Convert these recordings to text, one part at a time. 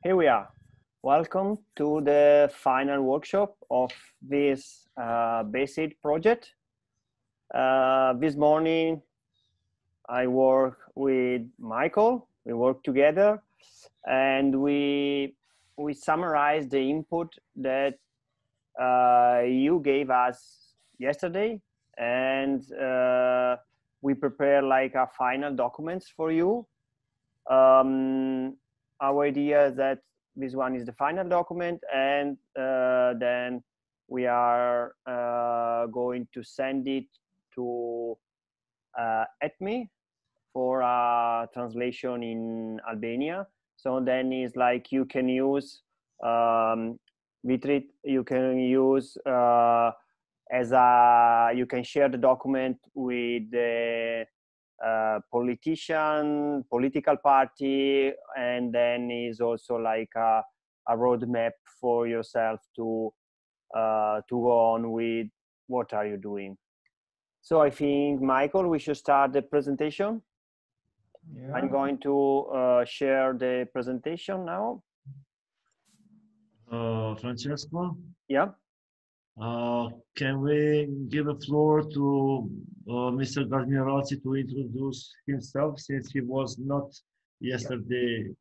Here we are. Welcome to the final workshop of this BACID project. This morning, I work with Michael. We work together, and we summarized the input that you gave us yesterday, and we prepare like a final documents for you. Our idea is that this one is the final document, and then we are going to send it to ETMI for a translation in Albania. So then it's like you can use Vitrit, you can use as a, you can share the document with the political party, and then is also like a roadmap for yourself to go on with what are you doing. So I think, Michael, we should start the presentation. Yeah. I'm going to share the presentation now. Francesco? Yeah. Can we give the floor to Mr. Garmirotti to introduce himself, since he was not yesterday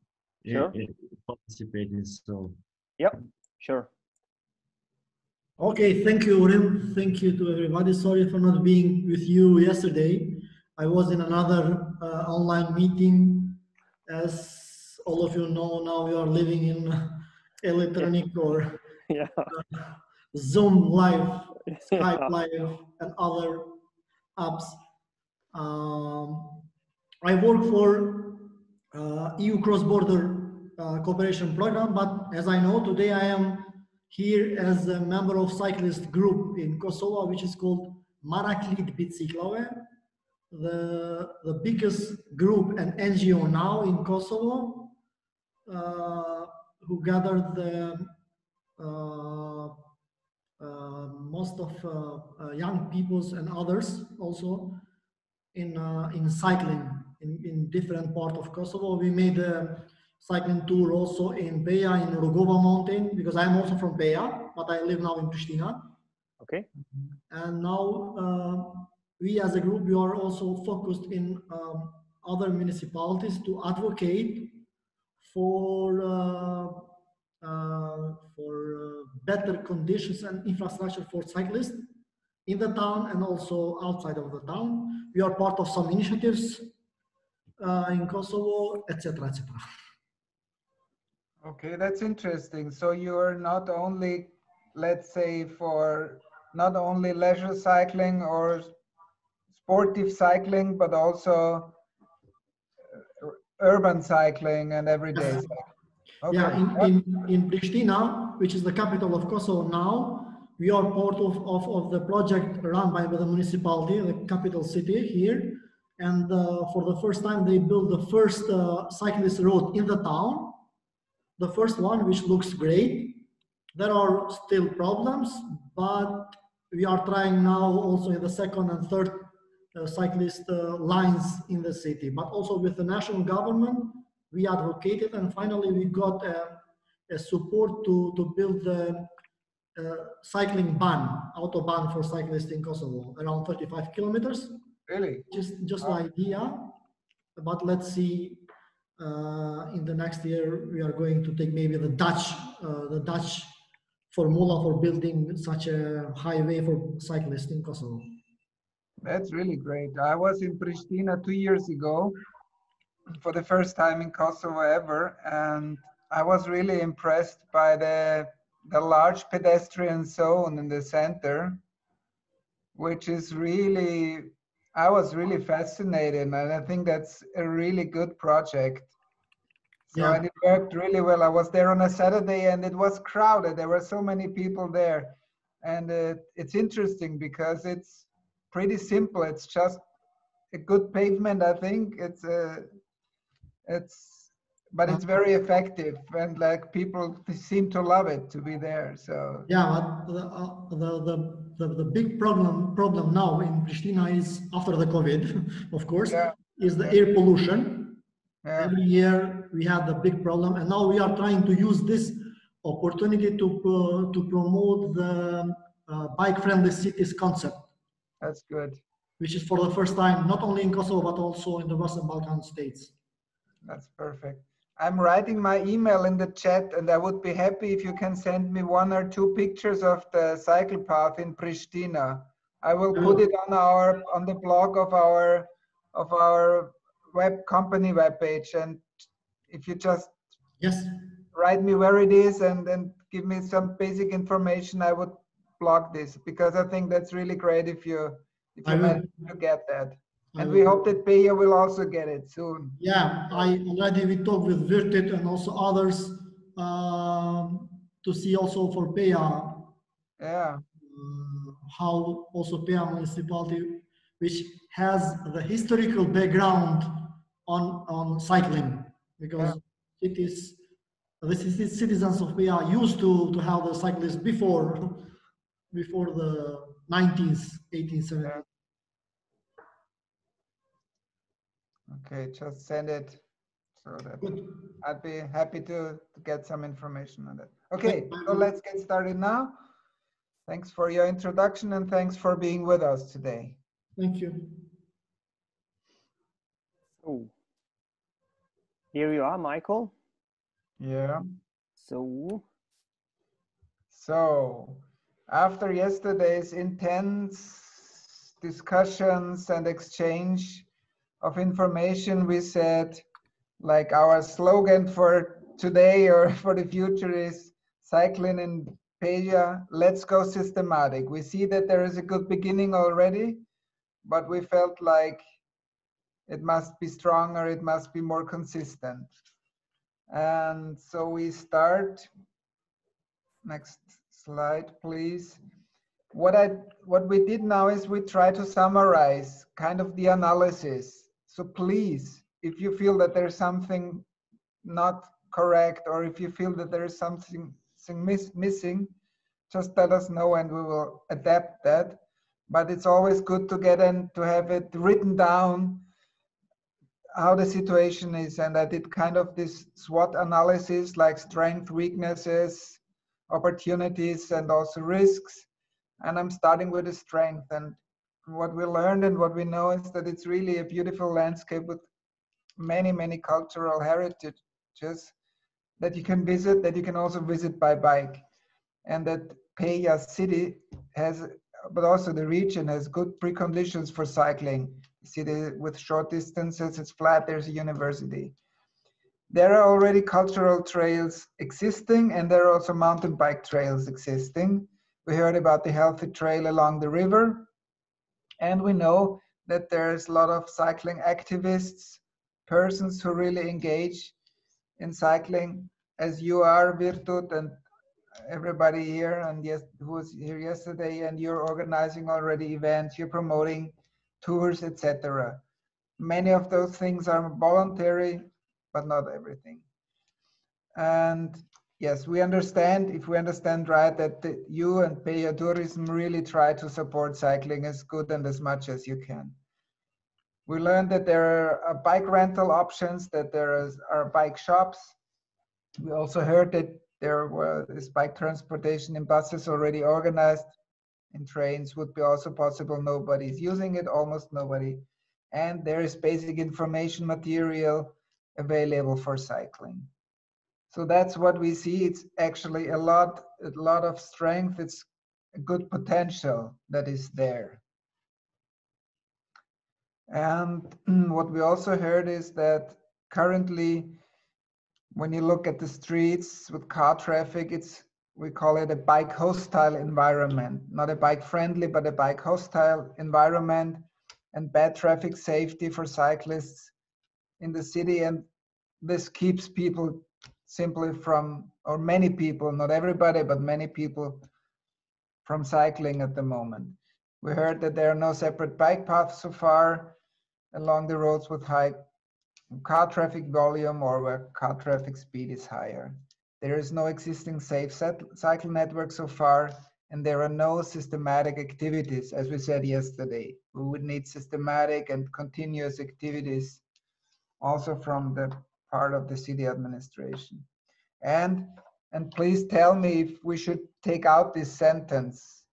participating? So. Yep, sure. Okay, thank you, Urim. Thank you to everybody. Sorry for not being with you yesterday. I was in another online meeting. As all of you know, now we are living in electronic or Zoom Live, Skype Live, and other apps. I work for EU cross-border cooperation program, but as I know, today I am here as a member of cyclist group in Kosovo, which is called BACID, the biggest group and NGO now in Kosovo, who gathered the most of young peoples and others also in cycling in different parts of Kosovo. We made a cycling tour also in PEJA, in Rugova mountain, because I'm also from PEJA, but I live now in Pristina. Okay. And now we as a group, we are also focused in other municipalities to advocate for better conditions and infrastructure for cyclists in the town and also outside of the town. We are part of some initiatives in Kosovo, etc., etc. Okay, that's interesting. So you're not only, let's say, for not only leisure cycling or sportive cycling, but also urban cycling and everyday cycling. Okay. Yeah, in Pristina, which is the capital of Kosovo now, we are part of the project run by the municipality, the capital city here. And for the first time, they built the first cyclist road in the town. The first one, which looks great. There are still problems, but we are trying now also in the second and third cyclist lines in the city. But also with the national government, we advocated, and finally we got a support to build the cycling ban, autobahn for cyclists in Kosovo, around 35 kilometers. Really? Just the idea, but let's see. In the next year, we are going to take maybe the Dutch formula for building such a highway for cyclists in Kosovo. That's really great. I was in Pristina 2 years ago for the first time in Kosovo ever, and I was really impressed by the large pedestrian zone in the center, which is really, I was really fascinated, and I think that's a really good project. So and it worked really well. I was there on a Saturday and it was crowded. There were so many people there. And it's interesting because it's pretty simple. It's just a good pavement, I think. But it's very effective, and like people seem to love it to be there. So yeah, but the big problem now in Pristina is, after the COVID, of course, is the air pollution. Every year we had the big problem, and now we are trying to use this opportunity to promote the bike-friendly cities concept. That's good. Which is for the first time, not only in Kosovo, but also in the Western Balkan states. That's perfect. I'm writing my email in the chat, and I would be happy if you can send me 1 or 2 pictures of the cycle path in Pristina. I will put it on the blog of our company webpage, and if you just write me where it is and then give me some basic information, I would blog this, because I think that's really great if you manage to get that. And we hope that PEJA will also get it soon. Yeah, we talked with Virtit and also others to see also for PEJA. Yeah. How also PEJA municipality, which has the historical background on cycling, because the citizens of PEJA used to have the cyclists before the 19th, 1870s. Yeah. Okay, just send it so that I'd be happy to get some information on that. Okay, so let's get started now. Thanks for your introduction, and thanks for being with us today. Thank you. So here you are, Michael. Yeah. So after yesterday's intense discussions and exchange of information, we said, like, our slogan for today or for the future is cycling in PEJA, let's go systematic. We see that there is a good beginning already, but we felt like it must be stronger, it must be more consistent. And so we start. Next slide, please. What we did now is we try to summarize kind of the analysis. So please, if you feel that there's something not correct, or if you feel that there is something missing, just let us know and we will adapt that. But it's always good to get in, to have it written down how the situation is. And I did kind of this SWOT analysis, like strength, weaknesses, opportunities, and also risks. And I'm starting with the strength. And what we learned and what we know is that it's really a beautiful landscape with many, many cultural heritages that you can visit, that you can also visit by bike. And that PEJA city has, but also the region has good preconditions for cycling. The city with short distances, it's flat, there's a university. There are already cultural trails existing, and there are also mountain bike trails existing. We heard about the healthy trail along the river, and we know that there's a lot of cycling activists, persons who really engage in cycling, as you are, Virtut, and everybody here, and who was here yesterday, and you're organizing already events, you're promoting tours, etc. Many of those things are voluntary, but not everything. And yes, we understand, if we understand right, that you and PEJA Tourism really try to support cycling as good and as much as you can. We learned that there are bike rental options, that there are bike shops. We also heard that there is bike transportation in buses already organized. In trains would be also possible. Nobody's using it, almost nobody. And there is basic information material available for cycling. So that's what we see. It's actually a lot of strength. It's a good potential that is there. And what we also heard is that currently, when you look at the streets with car traffic, we call it a bike hostile environment, not a bike friendly, but a bike hostile environment, and bad traffic safety for cyclists in the city. And this keeps people simply from, or many people, not everybody, but many people from cycling at the moment. We heard that there are no separate bike paths so far along the roads with high car traffic volume or where car traffic speed is higher. There is no existing safe cycle network so far, and there are no systematic activities, as we said yesterday. We would need systematic and continuous activities also from the part of the city administration. And please tell me if we should take out this sentence,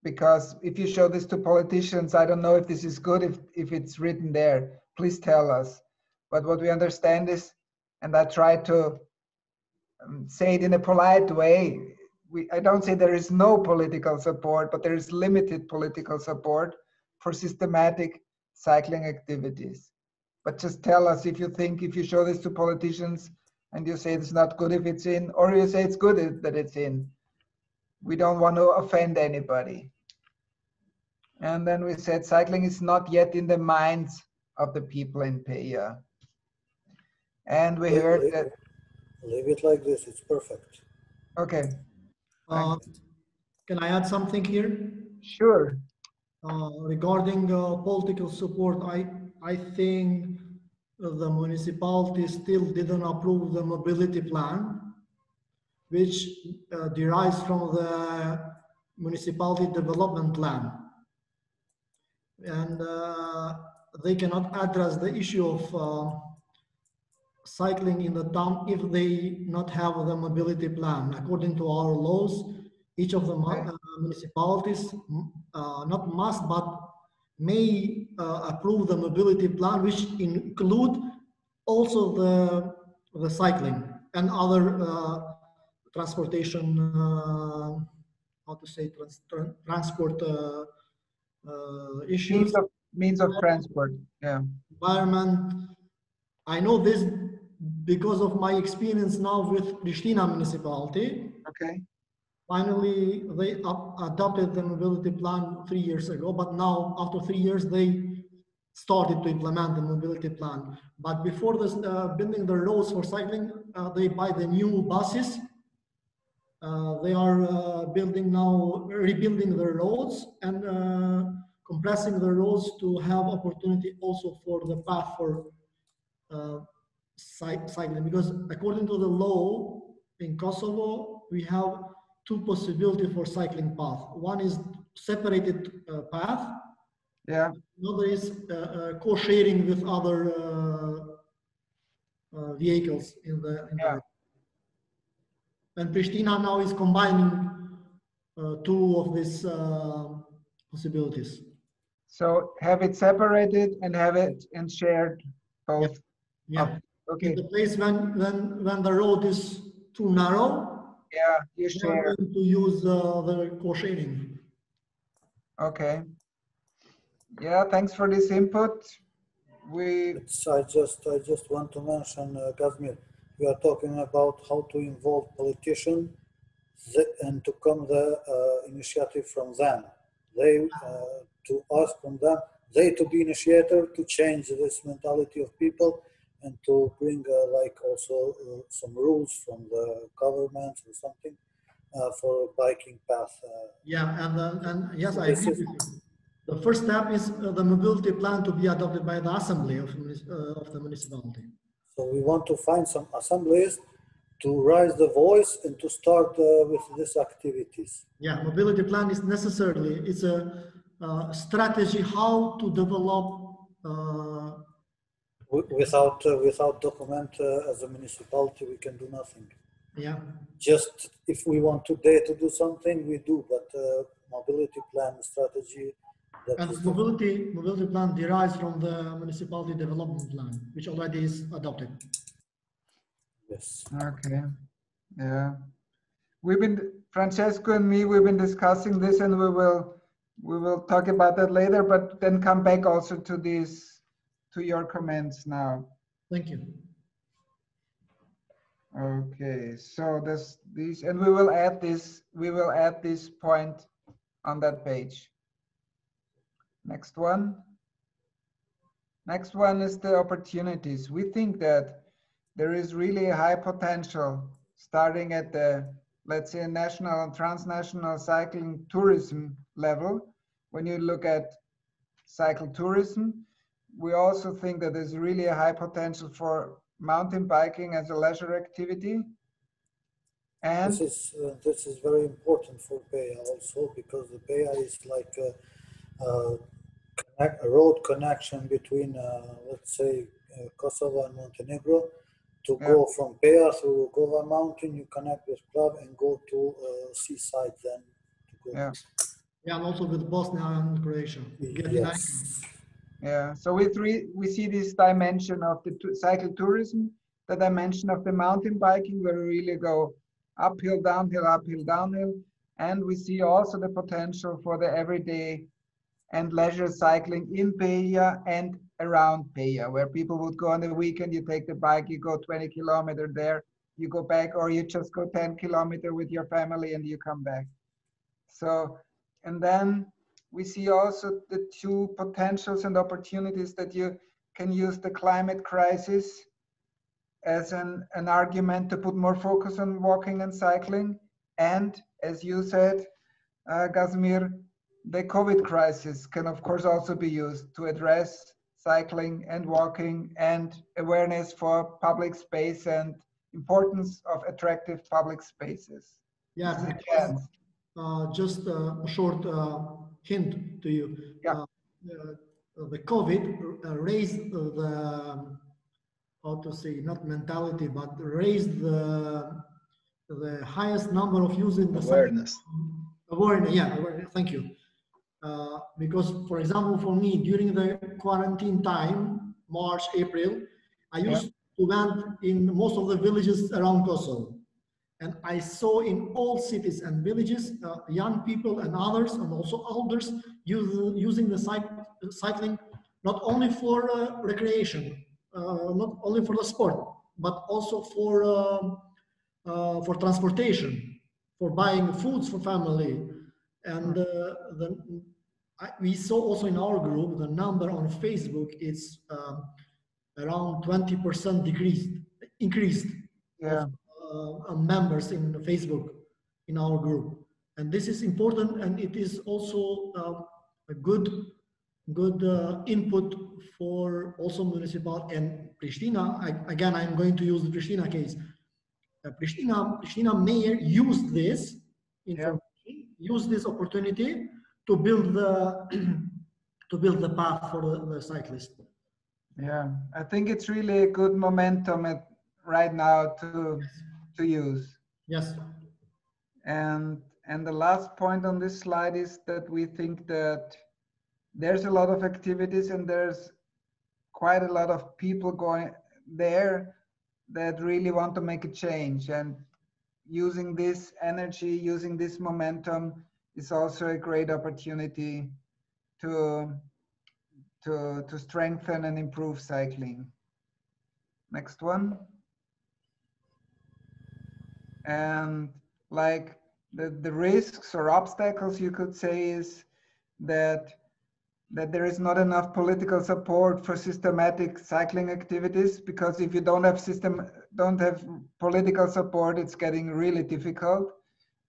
because if you show this to politicians, I don't know if this is good if it's written there. Please tell us. But what we understand is, and I try to say it in a polite way, I don't say there is no political support, but there is limited political support for systematic cycling activities. But just tell us if you think, if you show this to politicians and you say it's not good if it's in, or you say it's good that it's in. We don't want to offend anybody. And then we said cycling is not yet in the minds of the people in PEJA. And we heard that. Leave it like this, it's perfect. Okay. Can I add something here? Sure. Regarding political support, I think the municipality still didn't approve the mobility plan, which derives from the municipality development plan. And they cannot address the issue of cycling in the town if they not have the mobility plan. According to our laws, each of the municipalities not must but may approve the mobility plan, which include also the cycling and other transportation, how to say, transport issues. Means of transport, yeah. Environment. I know this because of my experience now with Pristina municipality. Okay. Finally, they adopted the mobility plan 3 years ago, but now after 3 years, they started to implement the mobility plan. But before this, building the roads for cycling, they buy the new buses. They are building now, rebuilding the roads and compressing the roads to have opportunity also for the path for cycling. Because according to the law in Kosovo, we have two possibilities for cycling path. One is separated path. Yeah. Another is co-sharing with other vehicles in the. And Pristina now is combining two of these possibilities. So have it separated and have it and shared both. Yeah. Okay. In the place when the road is too narrow. Yeah, you share. To use the co-sharing. Okay. Yeah, thanks for this input. I just want to mention, Kazmir, we are talking about how to involve politicians and to come the initiative from them. They to ask from them, they to be initiator to change this mentality of people and to bring like also some rules from the government or something for biking path. Yeah, and yes, I agree with you. The first step is the mobility plan to be adopted by the assembly of the municipality. So we want to find some assemblies to raise the voice and to start with these activities. Yeah, mobility plan is necessarily, it's a strategy how to develop without document as a municipality, we can do nothing. Yeah. Just if we want today to do something, we do, but mobility plan strategy. And mobility plan derives from the municipality development plan, which already is adopted. Yes. Okay. Yeah. Francesco and me, we've been discussing this, and we will talk about that later, but then come back also to your comments now. Thank you. Okay, so these, and we will add this point on that page. Next one. Next one is the opportunities. We think that there is really a high potential starting at the, let's say, national and transnational cycling tourism level. When you look at cycle tourism, we also think that there's really a high potential for mountain biking as a leisure activity. And this is very important for PEJA also, because the PEJA is like a road connection between, let's say, Kosovo and Montenegro, to go from PEJA through Gova Mountain, you connect with Club and go to seaside then to go. Yeah. Yeah, and also with Bosnia and Croatia. Yes. Yeah, so we see this dimension of the cycle tourism, the dimension of the mountain biking, where we really go uphill, downhill, and we see also the potential for the everyday and leisure cycling in PEJA and around PEJA, where people would go on the weekend, you take the bike, you go 20 kilometers there, you go back, or you just go 10 kilometers with your family and you come back. So, and then we see also the two potentials and opportunities that you can use the climate crisis as an argument to put more focus on walking and cycling. And as you said, Gazmir, the COVID crisis can of course also be used to address cycling and walking and awareness for public space and importance of attractive public spaces. Yeah, just a short hint to you. Yeah. The COVID raised the, how to say, not mentality, but raised the highest number of using the awareness. Awareness, yeah, awareness, thank you. Because, for example, for me, during the quarantine time, March, April, I used to went in most of the villages around Kosovo. And I saw in all cities and villages, young people and others, and also elders, using the cycling, not only for recreation, not only for the sport, but also for transportation, for buying foods for family. And we saw also in our group, the number on Facebook is around 20% increased. Yeah. Members in Facebook in our group, and this is important, and it is also a good input for also municipal and Pristina. Again, I'm going to use the Pristina case. Pristina mayor used this information, used this opportunity to build the path for the cyclist. Yeah, I think it's really a good momentum right now to use. Yes. And the last point on this slide is that we think that there's a lot of activities and there's quite a lot of people going there that really want to make a change, and using this energy, using this momentum is also a great opportunity to strengthen and improve cycling. Next one. And like the risks or obstacles, you could say, is that there is not enough political support for systematic cycling activities, because if you don't have political support, it's getting really difficult,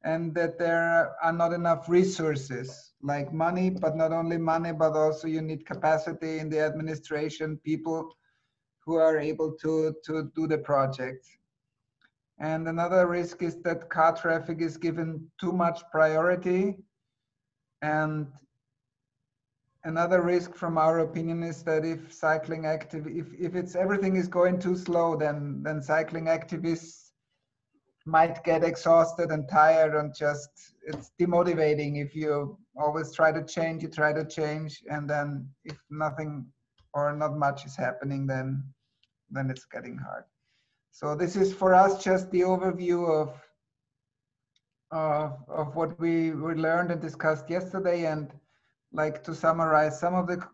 and that there are not enough resources like money, but not only money, but also you need capacity in the administration, people who are able to do the projects. And another risk is that car traffic is given too much priority. And another risk from our opinion is that if cycling if everything is going too slow, then cycling activists might get exhausted and tired, and just it's demotivating. If you always try to change, and then if nothing or not much is happening, then it's getting hard. So this is for us just the overview of what we learned and discussed yesterday, and like to summarize some of the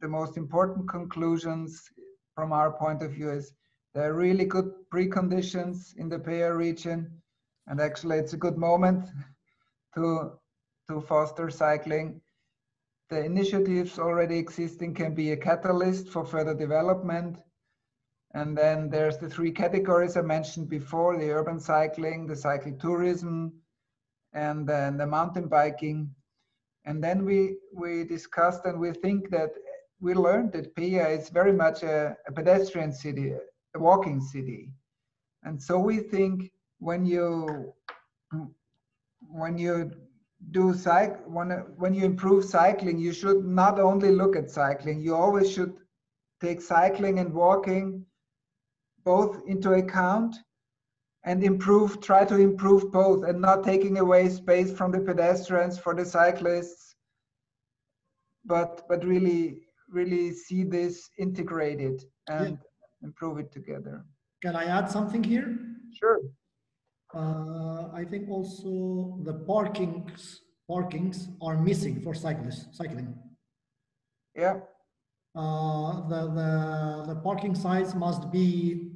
most important conclusions from our point of view is there are really good preconditions in the PEJA region, and actually it's a good moment to foster cycling. The initiatives already existing can be a catalyst for further development. And then there's the three categories I mentioned before: the urban cycling, the cycle tourism, and then the mountain biking. And then we discussed, and we think that we learned that PEJA is very much a pedestrian city, a walking city. And so we think when you improve cycling, you should not only look at cycling, you always should take cycling and walking both into account and try to improve both, and not taking away space from the pedestrians for the cyclists, but really see this integrated and improve it together. Can I add something here? Sure. I think also the parkings are missing for cycling. Yeah. The parking sites must be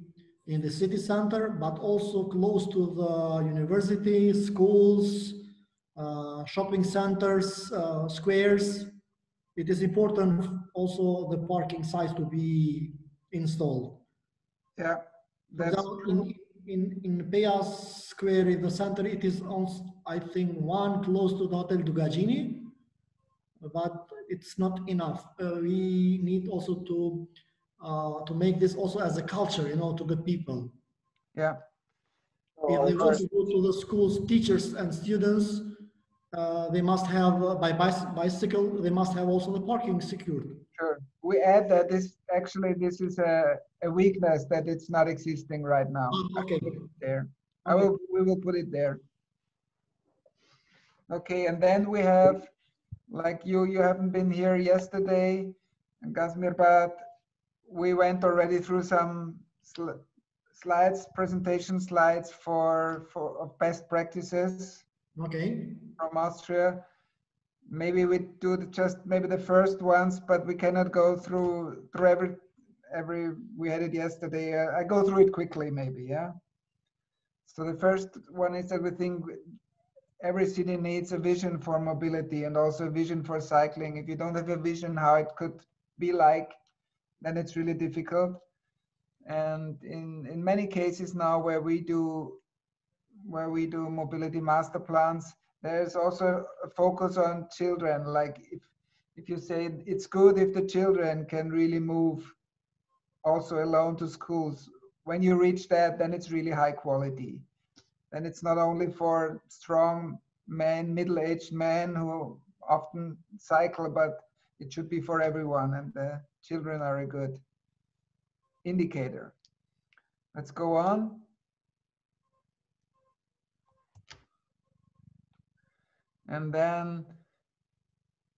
in the city center, but also close to the university, schools, shopping centers, squares. It is important also the parking sites to be installed. Yeah, that's true. In PEJA Square in the center, it is also, I think, one close to the Hotel Dugagini, but it's not enough. We need also to make this also as a culture, you know, to the people. Yeah. If they want to go to the schools, teachers and students, they must have by bicycle. They must have also the parking secured. Sure. We add that this is a weakness, that it's not existing right now. Okay. There. Okay. We will put it there. Okay, and then we have, like you haven't been here yesterday, Gazmir, but we went already through some slides, presentation slides of best practices. Okay. From Austria. Maybe we do maybe the first ones, but we cannot go through every. We had it yesterday. I go through it quickly, maybe. Yeah. So the first one is that we think every city needs a vision for mobility and also a vision for cycling. If you don't have a vision how it could be like, then it's really difficult. And in many cases now where we do mobility master plans, there's also a focus on children. Like if you say it's good if the children can really move also alone to schools, when you reach that, then it's really high quality. Then it's not only for strong men, middle-aged men who often cycle, but it should be for everyone, and the children are a good indicator. Let's go on. And then,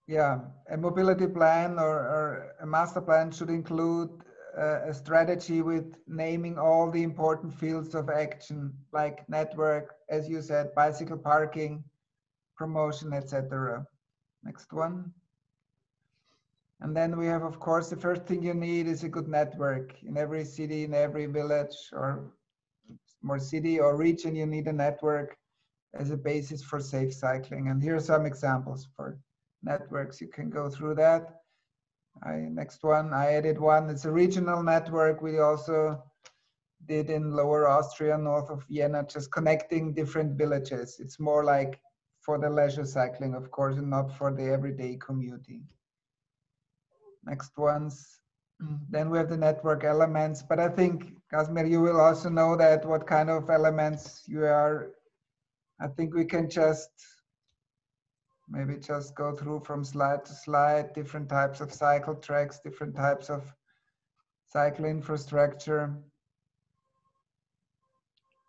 yeah, a mobility plan or a master plan should include a strategy with naming all the important fields of action, like network, as you said, bicycle parking, promotion, etc. Next one. And then we have, of course, the first thing you need is a good network. In every city, in every village, or more city or region, you need a network as a basis for safe cycling. And here are some examples for networks. You can go through that. Next one, I added one. It's a regional network. We also did in Lower Austria, north of Vienna, just connecting different villages. It's more like for the leisure cycling, of course, and not for the everyday commuting. Next ones. Then we have the network elements. But I think, Kazimir, you will also know that what kind of elements you are. I think we can maybe just go through from slide to slide, different types of cycle tracks, different types of cycle infrastructure.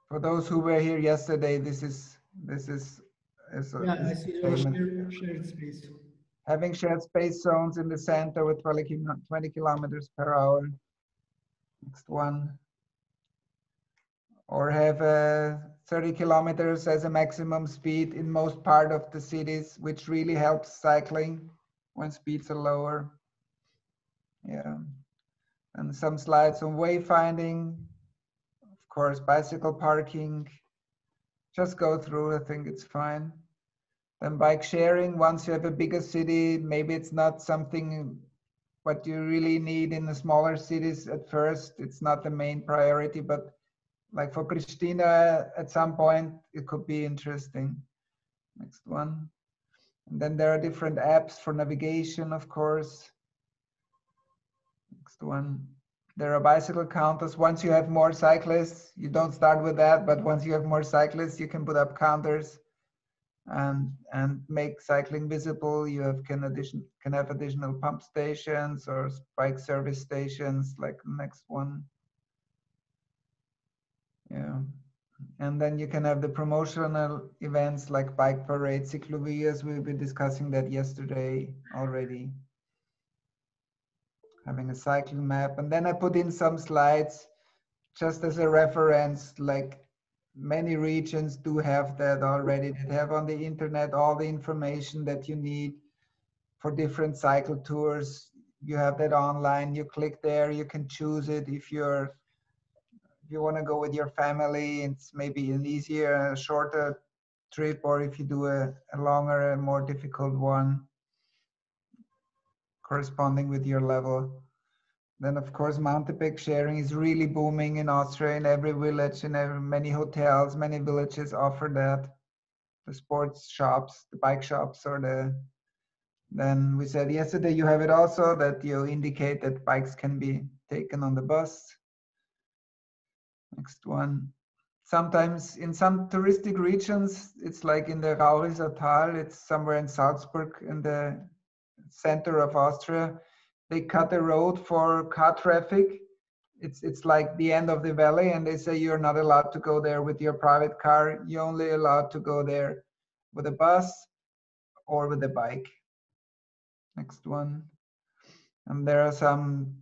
For those who were here yesterday, this is yeah, I see your shared space. Having shared space zones in the center with 20 kilometers per hour. Next one. Or have 30 kilometers as a maximum speed in most part of the cities, which really helps cycling when speeds are lower. Yeah. And some slides on wayfinding, of course, bicycle parking. Just go through, I think it's fine. Then bike sharing, once you have a bigger city, maybe it's not something what you really need in the smaller cities at first. It's not the main priority, but like for Pristina, at some point, it could be interesting. Next one. And then there are different apps for navigation, of course. Next one. There are bicycle counters. Once you have more cyclists, you don't start with that, but once you have more cyclists, you can put up counters and make cycling visible. You can have additional pump stations or bike service stations, like the next one. Yeah. And then you can have the promotional events like bike parade, CICLOVIAs. We'll be discussing that yesterday already. Having a cycling map. And then I put in some slides just as a reference, like many regions do have that already. They have on the internet all the information that you need for different cycle tours. You have that online, you click there, you can choose it if you want to go with your family. It's maybe an easier, shorter trip, or if you do a longer and more difficult one corresponding with your level. Then of course mountain bike sharing is really booming in Austria. In every village, in many hotels, many villages offer that. The sports shops, the bike shops, or then we said yesterday you have it also, that you indicate that bikes can be taken on the bus. Next one. Sometimes in some touristic regions, it's like in the Rauriser Tal, it's somewhere in Salzburg in the center of Austria. They cut a road for car traffic. It's like the end of the valley, and they say you're not allowed to go there with your private car. You're only allowed to go there with a bus or with a bike. Next one. And there are some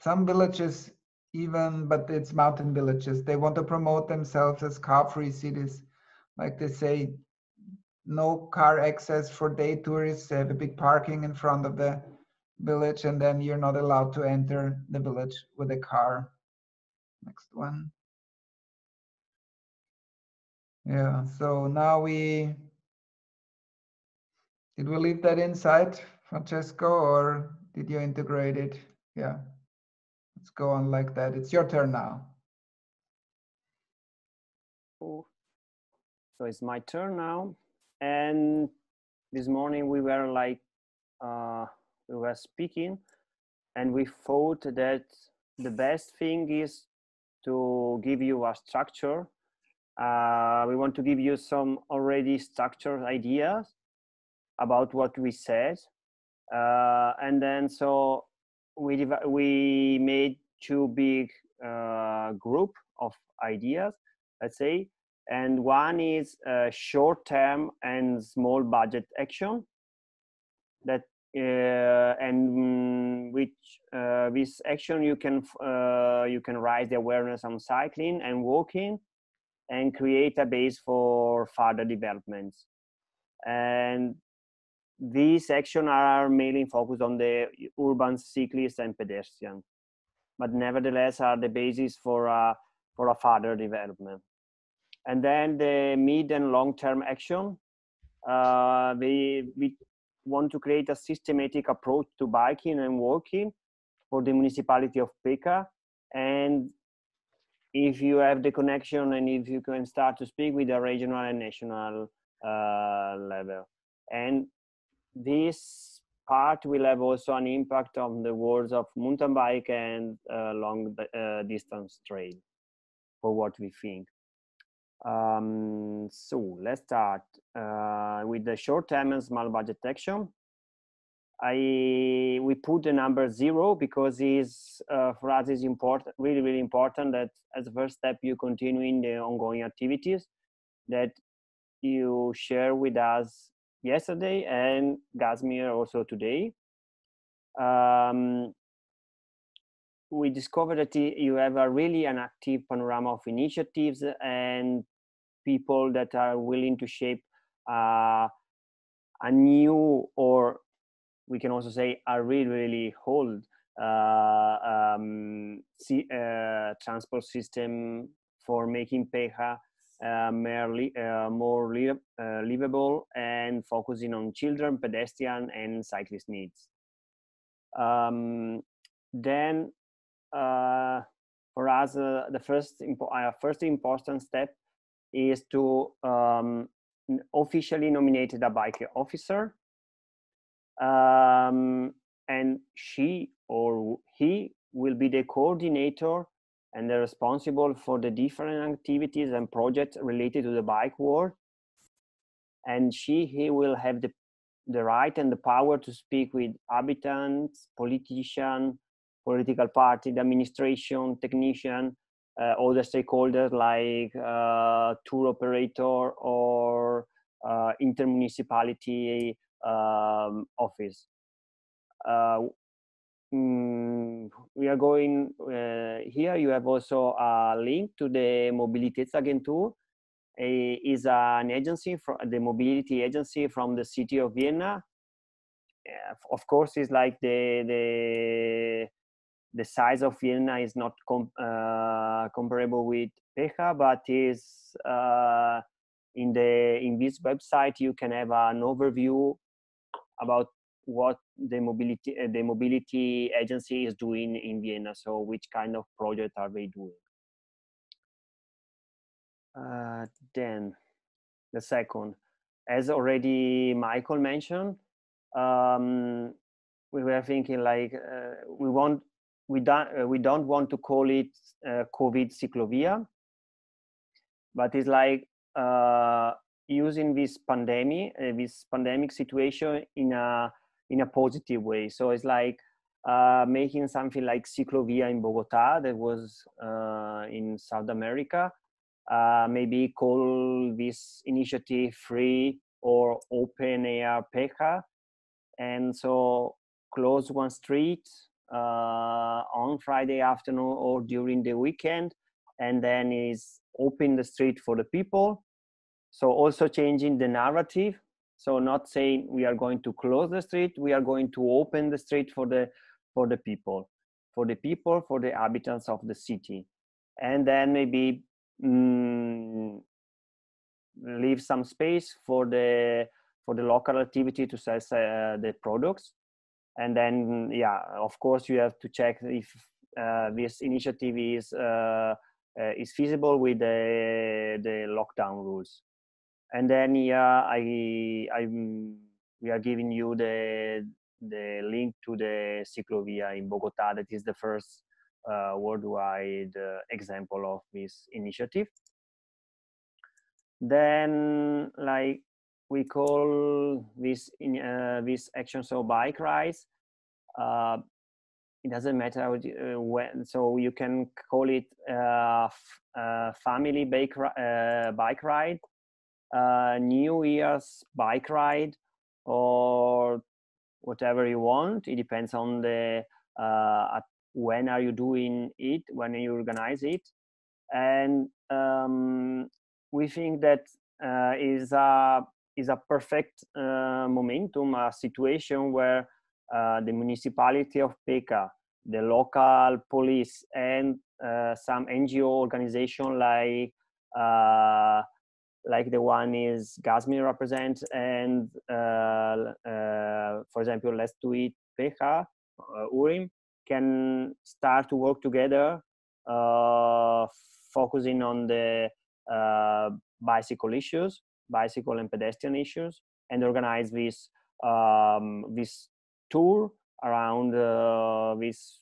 villages even, but it's mountain villages. They want to promote themselves as car-free cities. Like they say, no car access for day tourists. They have a big parking in front of the village, and then you're not allowed to enter the village with a car. Next one. Yeah, so now did we leave that inside, Francesco, or did you integrate it? Yeah, let's go on like that. It's your turn now. So it's my turn now. And this morning we were speaking, and we thought that the best thing is to give you a structure. We want to give you some already structured ideas about what we said. And then so we made two big group of ideas, let's say. And one is short-term and small budget action that and which this action you can raise the awareness on cycling and walking and create a base for further developments. And these actions are mainly focused on the urban cyclists and pedestrians, but nevertheless are the basis for a further development. And then the mid and long-term action, we want to create a systematic approach to biking and walking for the municipality of PEJA. And if you have the connection and if you can start to speak with the regional and national level. And this part will have also an impact on the worlds of mountain bike and long distance trail, for what we think. So let's start with the short-term and small budget action. We put the number 0 because for us is important, really important that as a first step you continue in the ongoing activities that you share with us yesterday and Gazmir also today. We discovered that you have really an active panorama of initiatives and people that are willing to shape a new, or we can also say a really old transport system for making PEJA more livable and focusing on children, pedestrian and cyclist needs. Then for us, the first important step is to officially nominate the bike officer. And she or he will be the coordinator and the responsible for the different activities and projects related to the bike world. And he will have the right and the power to speak with inhabitants, politicians, political party, the administration, technician, other stakeholders like tour operator or intermunicipality office. We are going here. You have also a link to the Mobilitätsagentur. Is an agency from the mobility agency from the city of Vienna. Of course, it's like the size of Vienna is not comparable with PEJA, but is in this website you can have an overview about what the mobility agency is doing in Vienna. So which kind of project are they doing? Then the second, as already Michael mentioned, we were thinking like we don't want to call it COVID CICLOVIA, but it's like using this pandemic situation in a positive way. So it's like making something like CICLOVIA in Bogota that was in South America. Maybe call this initiative free or open air PEJA, and so close one street on Friday afternoon or during the weekend, and then is open the street for the people. So also changing the narrative. So not saying we are going to close the street, we are going to open the street for the people, for the inhabitants of the city, and then maybe leave some space for the local activity to sell the products. And then, yeah, of course, you have to check if this initiative is feasible with the lockdown rules. And then we are giving you the link to the CICLOVIA in Bogota. That is the first worldwide example of this initiative. Then, like, we call this action so bike rides. It doesn't matter when, so you can call it family bike ride, New Year's bike ride, or whatever you want. It depends on the when are you doing it, when you organize it. And we think that is a perfect momentum, a situation where the municipality of PEJA, the local police, and some NGO organization like the one is Gazmir represents, and for example, Let's Do It PEJA, Urim, can start to work together, focusing on the bicycle and pedestrian issues, and organize this tour around this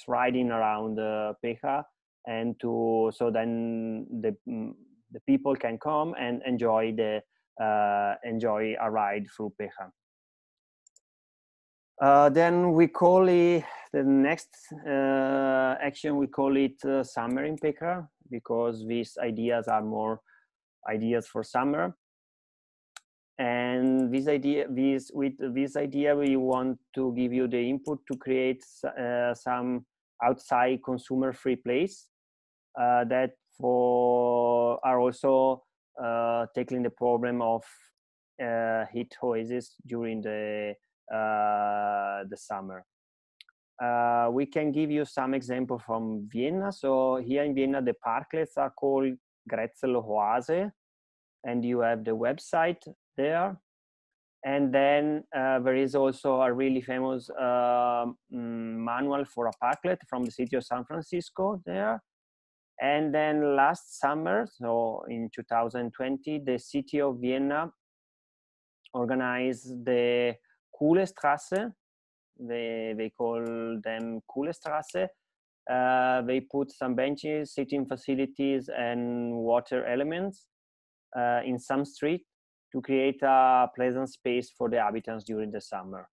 riding around PEJA, and so then the people can come and enjoy a ride through PEJA. Then we call it the next action. We call it Summer in PEJA, because these ideas are more ideas for summer. And with this idea, we want to give you the input to create some outside consumer-free place that are also tackling the problem of heat oasis during the summer. We can give you some example from Vienna. So here in Vienna, the parklets are called Grätzel Oase, and you have the website there. And then there is also a really famous manual for a parklet from the city of San Francisco there. And then last summer, so in 2020, the city of Vienna organized the Kuhlestrasse. They call them Kuhlestrasse. They put some benches, sitting facilities, and water elements in some street to create a pleasant space for the inhabitants during the summer.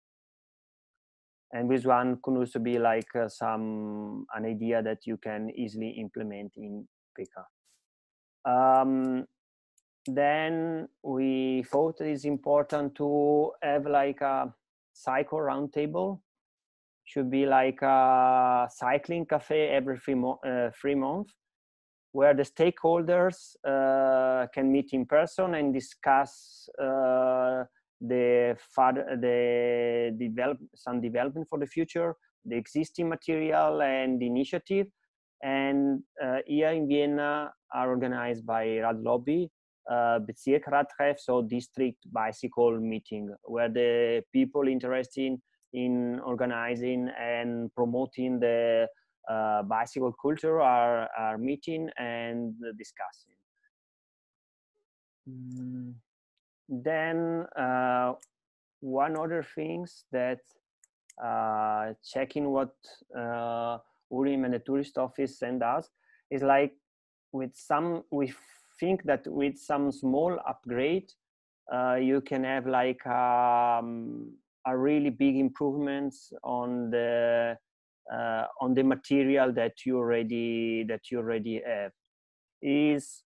And this one can also be like an idea that you can easily implement in PEJA. Then we thought it is important to have like a cycle roundtable. Should be like a cycling cafe every 3 months, where the stakeholders can meet in person and discuss some development for the future, the existing material and the initiative. And here in Vienna are organized by Rad Lobby, Bezirksradtreff, so district bicycle meeting, where the people interested in organizing and promoting the bicycle culture are meeting and discussing. Then one other things that checking what URIM and the tourist office send us is like we think that with some small upgrade you can have like a really big improvements on the material that you already have. Is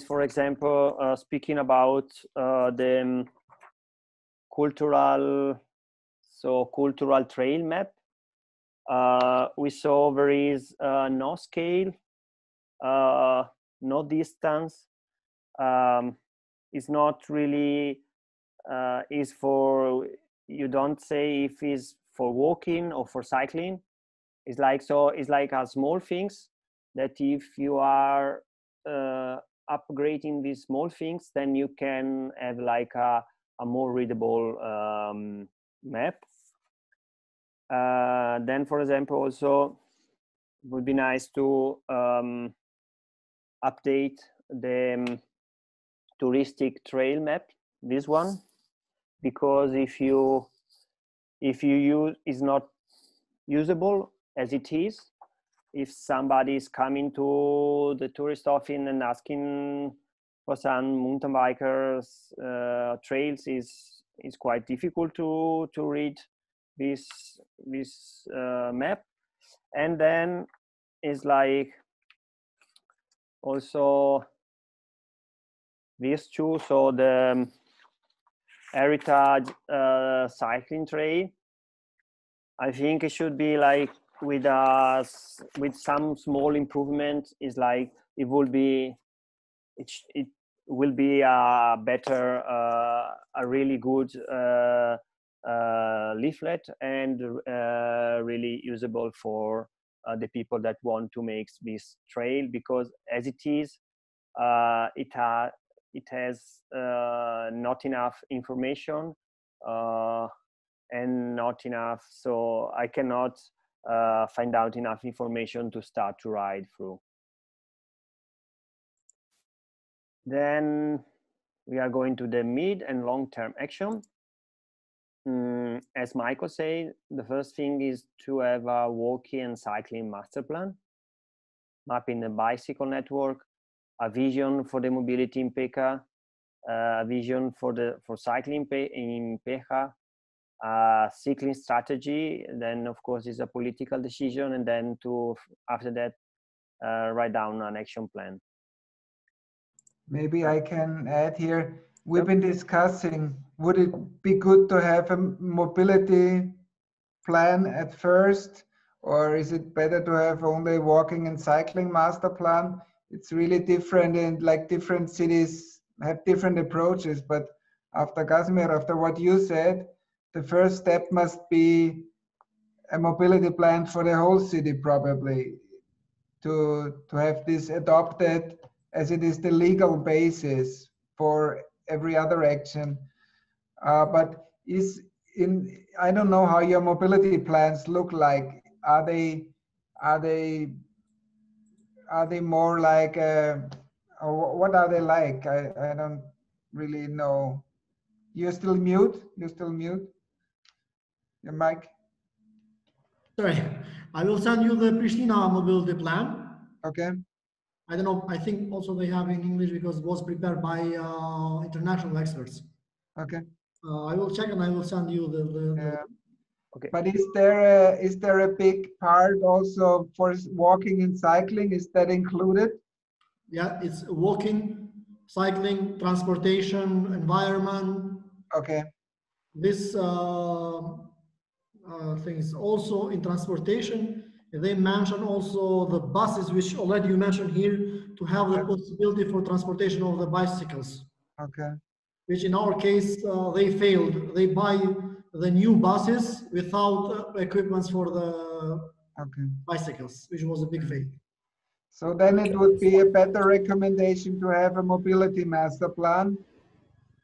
for example speaking about the cultural trail map. We saw there is no scale, no distance. It's not really is for, you don't say if it's for walking or for cycling. It's like, so it's like a small things that if you are upgrading these small things, then you can have like a more readable map. Then for example, also it would be nice to update the touristic trail map, this one, because if you use, is not usable as it is. If somebody is coming to the tourist office and asking for some mountain bikers trails, is quite difficult to read this map. And then is like also these two, so the heritage cycling trail, I think it should be like with some small improvement, is like it will be a better a really good leaflet, and really usable for the people that want to make this trail, because as it is it has not enough information and not enough, so I cannot find out enough information to start to ride through. Then we are going to the mid and long-term action. As Michael said, the first thing is to have a walking and cycling master plan, mapping the bicycle network, a vision for the mobility in PEJA, a vision for cycling in PEJA, cycling strategy. Then of course is a political decision, and then after that write down an action plan. Maybe I can add here, we've been discussing, would it be good to have a mobility plan at first, or is it better to have only walking and cycling master plan? It's really different, and like different cities have different approaches. But after Casimir, after what you said, the first step must be a mobility plan for the whole city, probably, to have this adopted, as it is the legal basis for every other action. But I don't know how your mobility plans look like. Are they more like what are they like? I don't really know. You're still mute. Your mic. Sorry, I will send you the Pristina mobility plan. Okay. I don't know, I think also they have in English because it was prepared by international experts. Okay. I will check and I will send you Yeah. Okay. But is there a big part also for walking and cycling? Is that included? Yeah, it's walking, cycling, transportation, environment. Okay. This things also in transportation. They mention also the buses, which already you mentioned here, to have the possibility for transportation of the bicycles. Okay. Which in our case, they failed. They buy the new buses without equipments for the bicycles, which was a big fail. So then it would be a better recommendation to have a mobility master plan,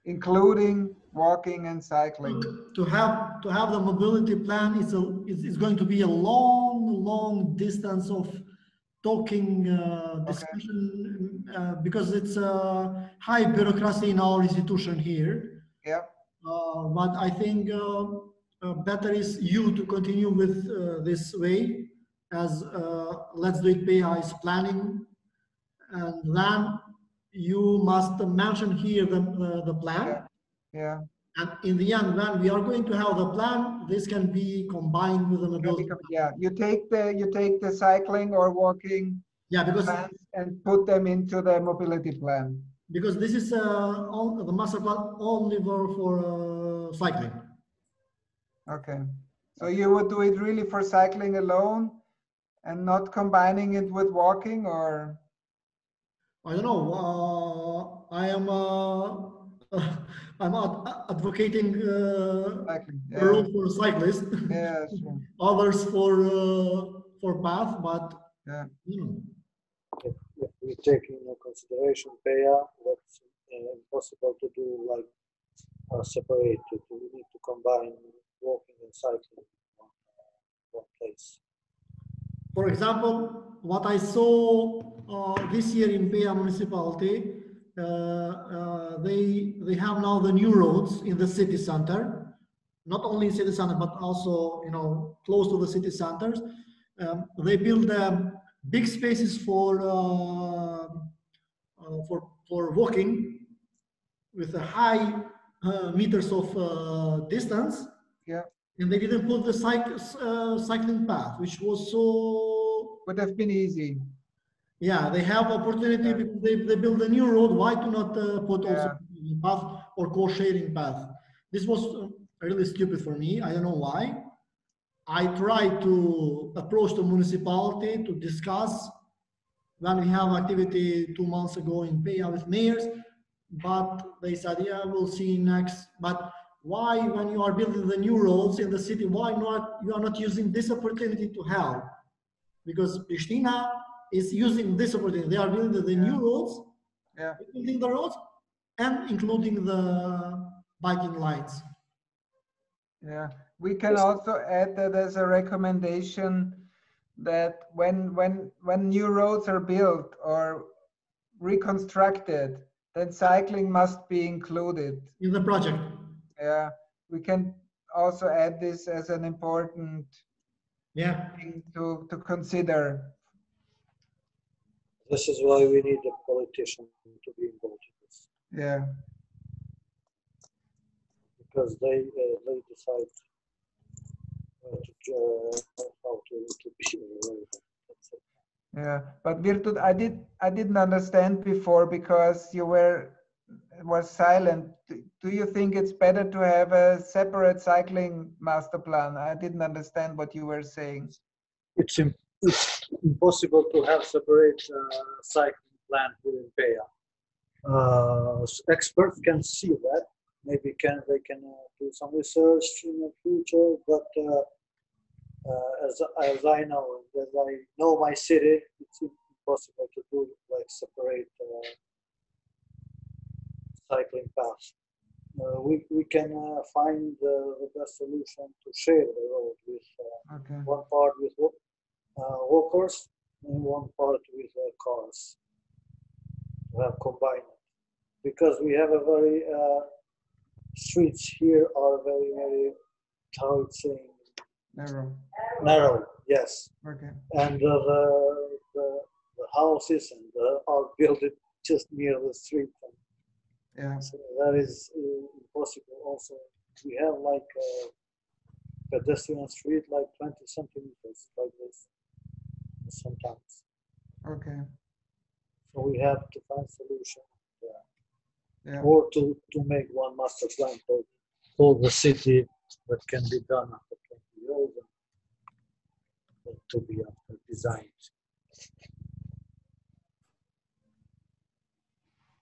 including walking and cycling. To have the mobility plan is going to be a long distance of talking discussion because it's a high bureaucracy in our institution here. Yeah. But I think better is you to continue with this way as Let's Do It PEJA is planning, and then you must mention here the plan. Yeah. And in the end, when we are going to have the plan, this can be combined with the mobility. Yeah, you take the cycling or walking plans and put them into the mobility plan. Because this is the master plan only for cycling. Okay, so you would do it really for cycling alone and not combining it with walking, or? I don't know. I am I'm advocating road for cyclists. Yeah, sure. Others for path, but If we take into consideration PEJA, that's impossible to do like separate. We need to combine walking and cycling in one place. For example, what I saw this year in PEJA municipality, they have now the new roads in the city center, not only in city center but also close to the city centers. They build big spaces for walking with a high meters of distance. Yeah. And they didn't put the cycling path, which was so... Would have been easy. Yeah, they have opportunity because they build a new road. Why to not put also path or co-sharing path? This was really stupid for me. I don't know why. I tried to approach the municipality to discuss when we have activity 2 months ago in PEJA with mayors, but they said, yeah, we'll see next. But why, when you are building the new roads in the city, why not you are not using this opportunity to help? Because Pristina is using this opportunity. They are building the new roads, building the roads, and including the biking lines. Yeah, we can also add that as a recommendation that when new roads are built or reconstructed, then cycling must be included in the project. Yeah, we can also add this as an important thing to consider. This is why we need a politician to be involved in this. Yeah. Because they decide how to be. Yeah, but Virtud, I didn't understand before because you was silent. Do you think it's better to have a separate cycling master plan? I didn't understand what you were saying. It's impossible to have separate cycling plan here in PEJA. Experts can see that. Maybe they can do some research in the future, but as I know, as I know my city, it's impossible to do like separate cycling paths. We can find the best solution to share the road with one part with walkers and one part with cars. To have combined, because we have a very streets here are very how it's saying narrow, yes. Okay. And the houses are built just near the street. Yeah. So that is impossible also we have like a pedestrian street like 20 centimeters like this sometimes. Okay. So we have to find solution. Yeah. Or to make one master plan for the city that can be done after 20 years and to be after designed.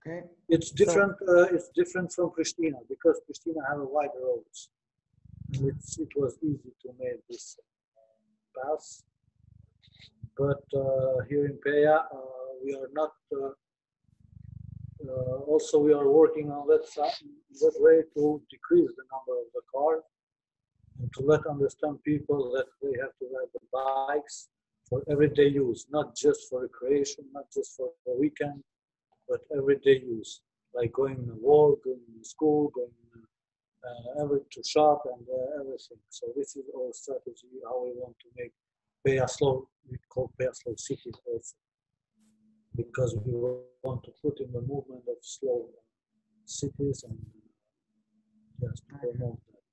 Okay. It's different. It's different from Pristina because Pristina have a wide roads. It was easy to make this pass, but here in PEJA we are not. Also, we are working on that way to decrease the number of the cars and to let understand people that they have to ride the bikes for everyday use, not just for recreation, not just for the weekend, but everyday use, like going to work, going to school, going to shop and everything. So this is our strategy, how we want to make PEJA slow. We call PEJA slow city also, because we want to put in the movement of slow cities and just promote that.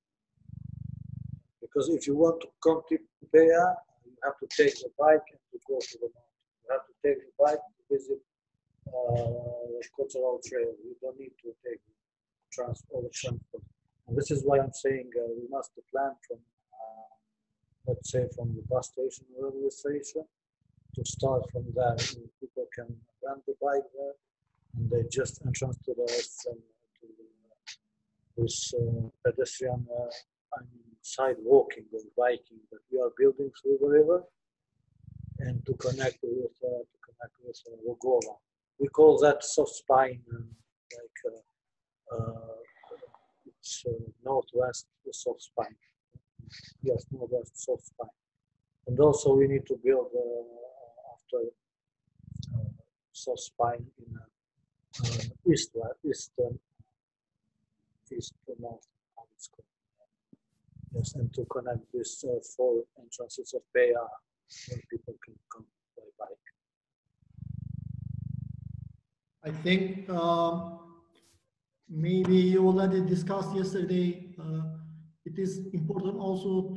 Because if you want to come to PEJA, you have to take the bike and to go to the mountain. You have to take the bike to visit the cultural trail. You don't need to take transport. And this is why I'm saying we must plan from, let's say, from the bus station or railway station, to start from there. People can rent the bike there, and they just entrance to this pedestrian side walking or biking that we are building through the river, and to connect with Rogova. We call that soft spine, it's northwest soft spine. Yes, northwest soft spine. And also we need to build after soft spine in east north, how it's called. Yes, and to connect these 4 entrances of PEJA, where people can come by bike. I think maybe you already discussed yesterday. It is important also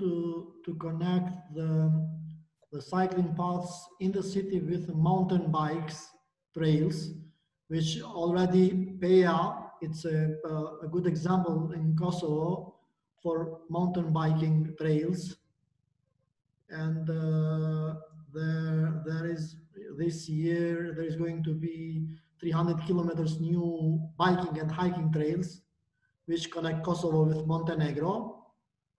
to connect the cycling paths in the city with mountain bikes trails, which already PEJA. It's a good example in Kosovo for mountain biking trails, and there is this year there is going to be 300 kilometers new biking and hiking trails which connect Kosovo with Montenegro.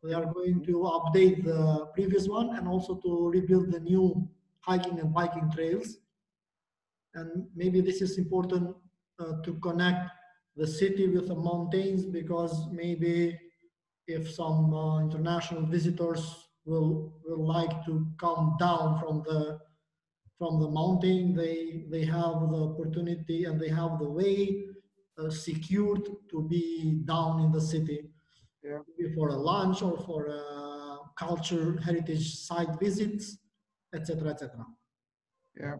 They are going to update the previous one and also to rebuild the new hiking and biking trails. And maybe this is important to connect the city with the mountains, because maybe if some international visitors will like to come down from the mountain, they have the opportunity and they have the way secured to be down in the city, Yeah. maybe for a lunch or for a culture heritage site visits, etc., etc. Yeah.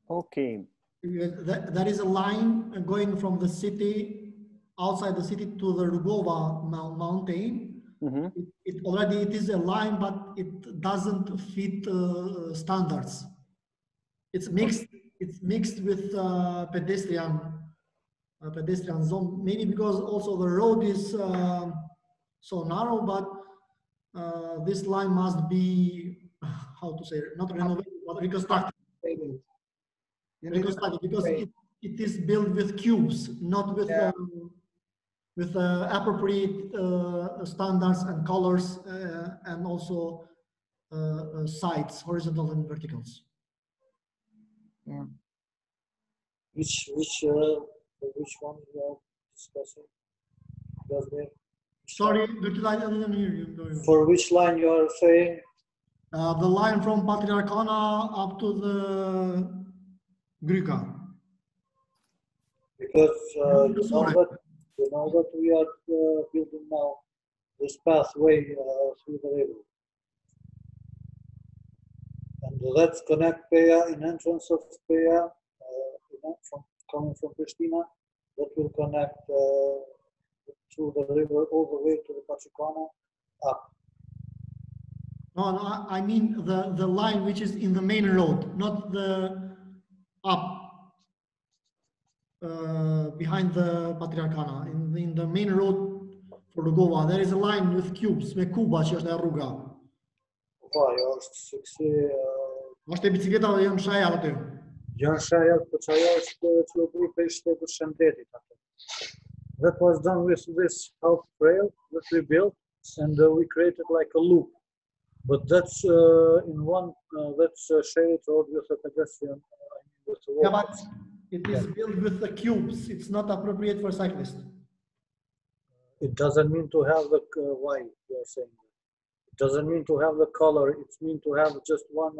Okay. There is a line going from the city, outside the city, to the Rugova mountain. Mm-hmm. It is a line, but it doesn't fit standards. It's mixed. It's mixed with pedestrian zone. Maybe because also the road is so narrow, but this line must be, how to say, not renovated, but reconstructed. Because it is built with cubes, not with with appropriate standards and colors, and also sides, horizontal and verticals. Yeah. Which one you are discussing? Sorry, I didn't hear you. For which line you are saying? The line from Patriarchana up to the Grica. Because you know that we are building now this pathway through the river. And let's connect PEJA in entrance of PEJA, coming from Pristina, that will connect through the river all the way to the Pachicana up. No, no, I mean the line which is in the main road, not the up behind the Patriarcana. In the main road for Rugova, there is a line with cubes, με cuba și ăștia ruga. Vai, eu știu Moște bicicleta jam shaja aty. Janë shaja po çajo është që pe shtetit Shëndetit atë. That was done with this half trail that we built, and we created like a loop. But that's in one that's shared road with a pedestrian. Yeah, but it is built with the cubes. It's not appropriate for cyclists. It doesn't mean to have the why you are saying that. It doesn't mean to have the color. It's mean to have just one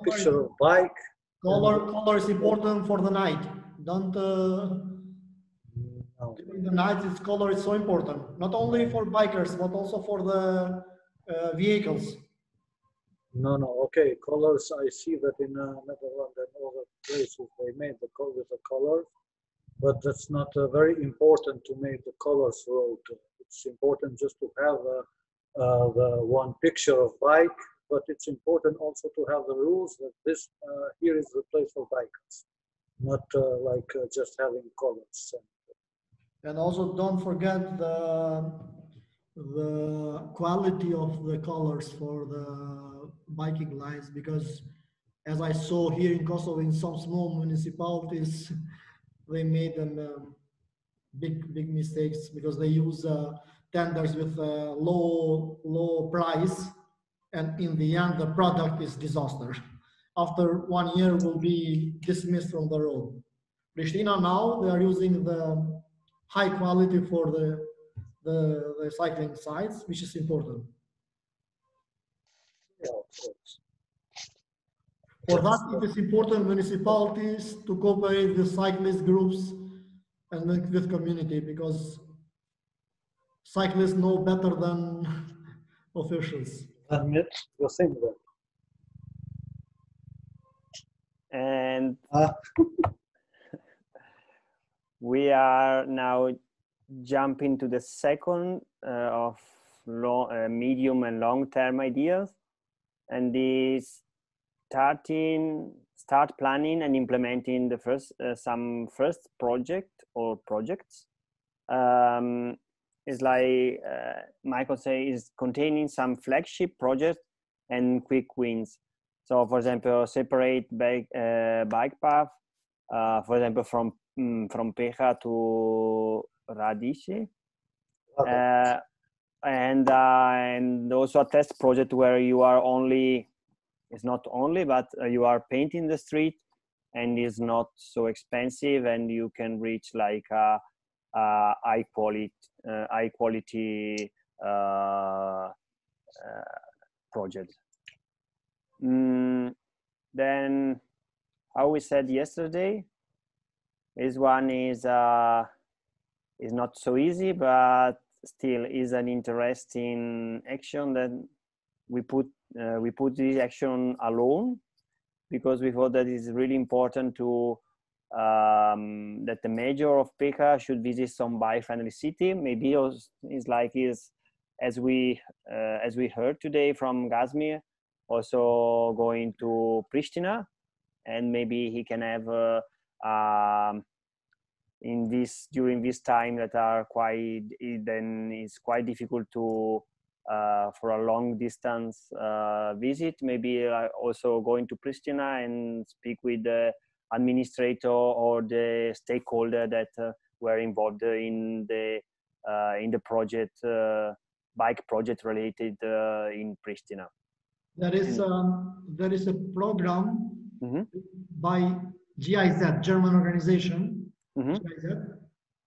picture of bike. Color is important for the night. Don't. No. In the night, its color is so important. Not only for bikers, but also for the vehicles. No. Okay, colors. I see that in Netherlands and other places they made the color with the colors, but that's not very important to make the colors road. It's important just to have the one picture of bike, but it's important also to have the rules that this here is the place for bikers, not like just having colors. And also don't forget the quality of the colors for the biking lines, because as I saw here in Kosovo in some small municipalities, they made them big mistakes because they use tenders with low price, and in the end the product is disaster. After 1 year will be dismissed from the road. Pristina now they are using the high quality for the cycling sites, which is important. Yeah, of course. For that, it is important municipalities to cooperate with cyclist groups and with community, because cyclists know better than officials. Admit you're saying that. And we are now jumping to the second of medium and long-term ideas, and this start planning and implementing the some first project or projects. Is like Michael say, is containing some flagship projects and quick wins. So, for example, separate bike path, for example, from PEJA to Radice, and also a test project where you are only. It's not only, but you are painting the street, and it's not so expensive, and you can reach like a high quality project. Then, how we said yesterday, this one is not so easy, but still is an interesting action that we put this action alone, because we thought that it's really important to that the mayor of PEJA should visit some bike-friendly city. Maybe it's like as we heard today from Gazmir, also going to Pristina, and maybe he can have during this time that are it's quite difficult to for a long distance visit, maybe also going to Pristina and speak with the administrator or the stakeholder that were involved in the project, bike project related in Pristina. There is a program by GIZ, German organization, GIZ,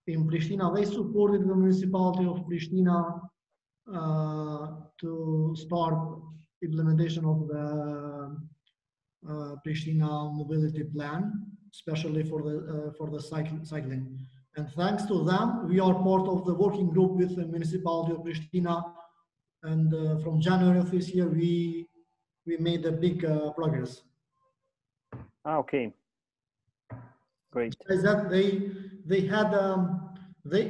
in Pristina. They supported the municipality of Pristina to start implementation of the Pristina mobility plan, especially for the cycling. And thanks to them, we are part of the working group with the municipality of Pristina. And from January of this year, we made a big progress. Okay, great. That they had they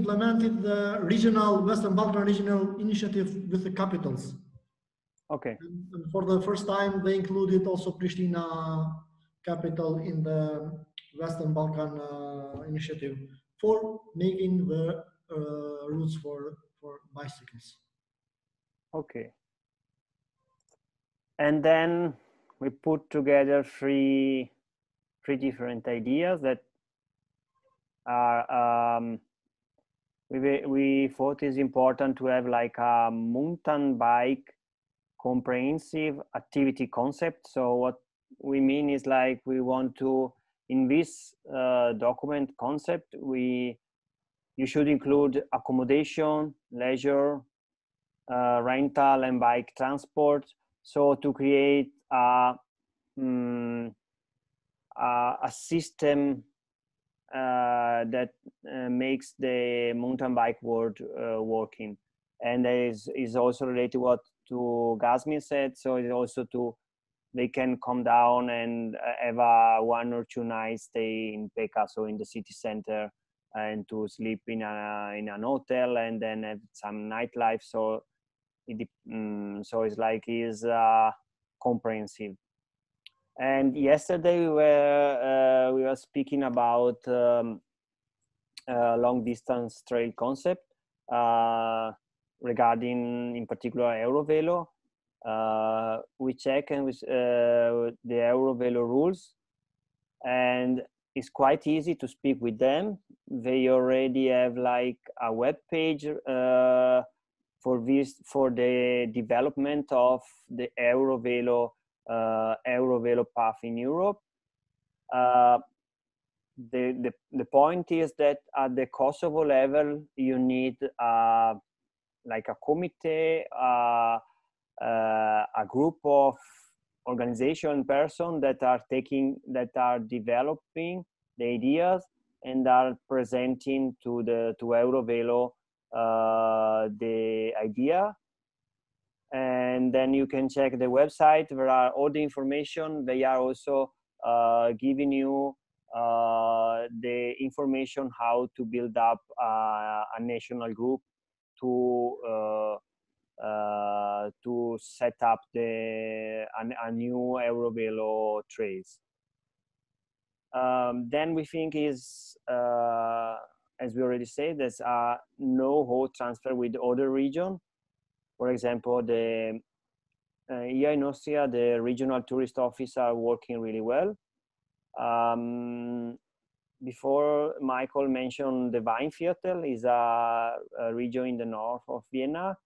implemented the regional Western Balkan regional initiative with the capitals. Okay. And for the first time, they included also Pristina capital in the Western Balkan initiative for making the routes for bicycles. Okay. And then we put together three different ideas that are we thought is important to have like a mountain bike comprehensive activity concept. So what we mean is like we want to, in this document concept, you should include accommodation, leisure, rental and bike transport. So to create a system that makes the mountain bike world working. And is also related what to Gazmir said. So it's also they can come down and have a 1 or 2 nights stay in PEJA, so in the city center, and to sleep in an hotel and then have some nightlife. So it's like is comprehensive. And yesterday we were speaking about long distance trail concept regarding in particular Eurovelo. We check and the Eurovelo rules, and it's quite easy to speak with them. They already have like a web page for the development of the Eurovelo path in Europe. The point is that at the Kosovo level, you need like a committee, a group of organization person that are developing the ideas and are presenting to Eurovelo the idea. And then you can check the website. There are all the information. They are also giving you the information how to build up a national group to set up a new Eurovelo trails. Then we think is, as we already said, there's a know-how transfer with other region. For example, here in Austria, the regional tourist office are working really well. Before Michael mentioned the Weinviertel is a region in the north of Vienna,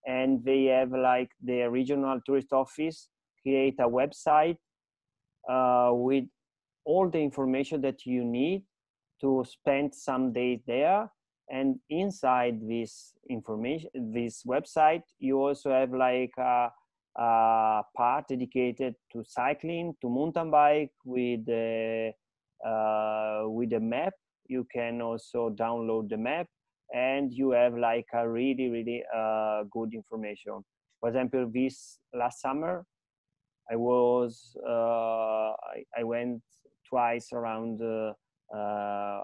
and they have like the regional tourist office create a website with all the information that you need to spend some days there. And inside this information, this website, you also have like a part dedicated to cycling, to mountain bike with the map. You can also download the map, and you have like a really good information. For example, this last summer, I went twice around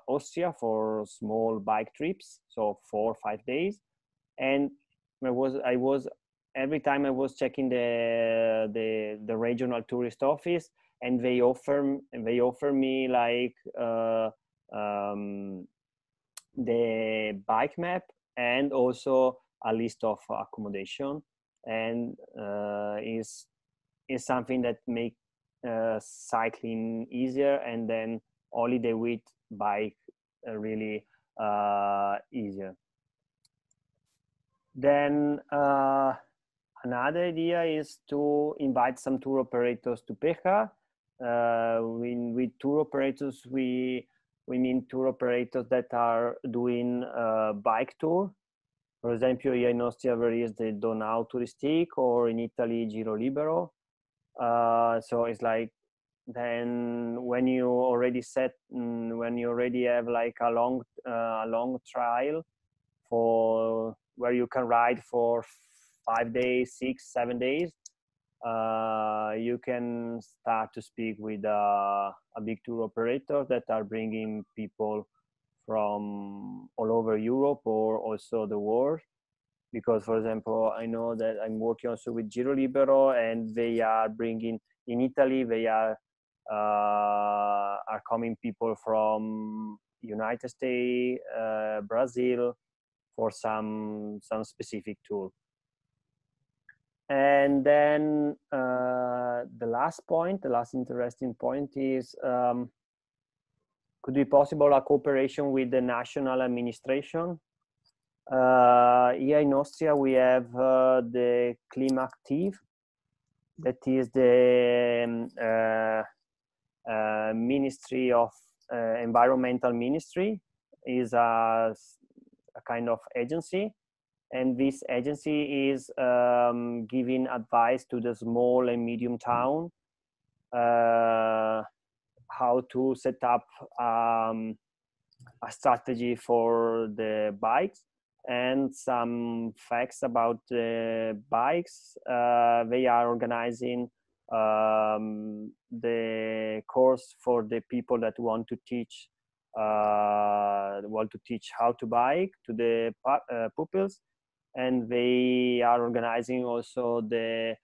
Austria for small bike trips, so 4 or 5 days, and I was every time I was checking the regional tourist office, and they offer me like the bike map and also a list of accommodation, and is something that make cycling easier, and then holiday with bike really easier. Then another idea is to invite some tour operators to PEJA. With tour operators, we mean tour operators that are doing bike tour. For example, here in Austria there is the Donau Touristic, or in Italy Giro Libero. So it's like, then when you already have like a long trial for where you can ride for 5 days, 6, 7 days, you can start to speak with a big tour operator that are bringing people from all over Europe or also the world. Because, for example, I know that I'm working also with Giro Libero, and they are bringing in Italy. They are coming people from United States, Brazil, for some specific tool. And then the last interesting point is, could be possible a cooperation with the national administration. Here in Austria, we have the Klimaaktiv, that is the Ministry of Environmental Ministry, is a kind of agency. And this agency is giving advice to the small and medium town how to set up a strategy for the bikes. And some facts about the bikes. They are organizing the course for the people that want to teach how to bike to the pupils. And they are organizing also the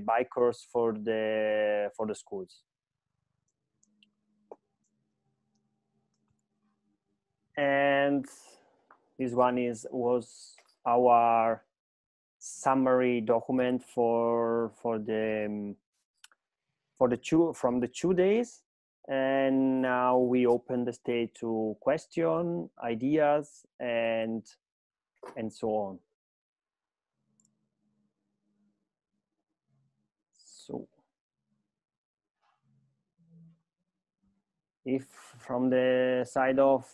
bike course for the schools. And this one was our summary document from the 2 days. And now we open the stage to question, ideas, and so on. So if from the side of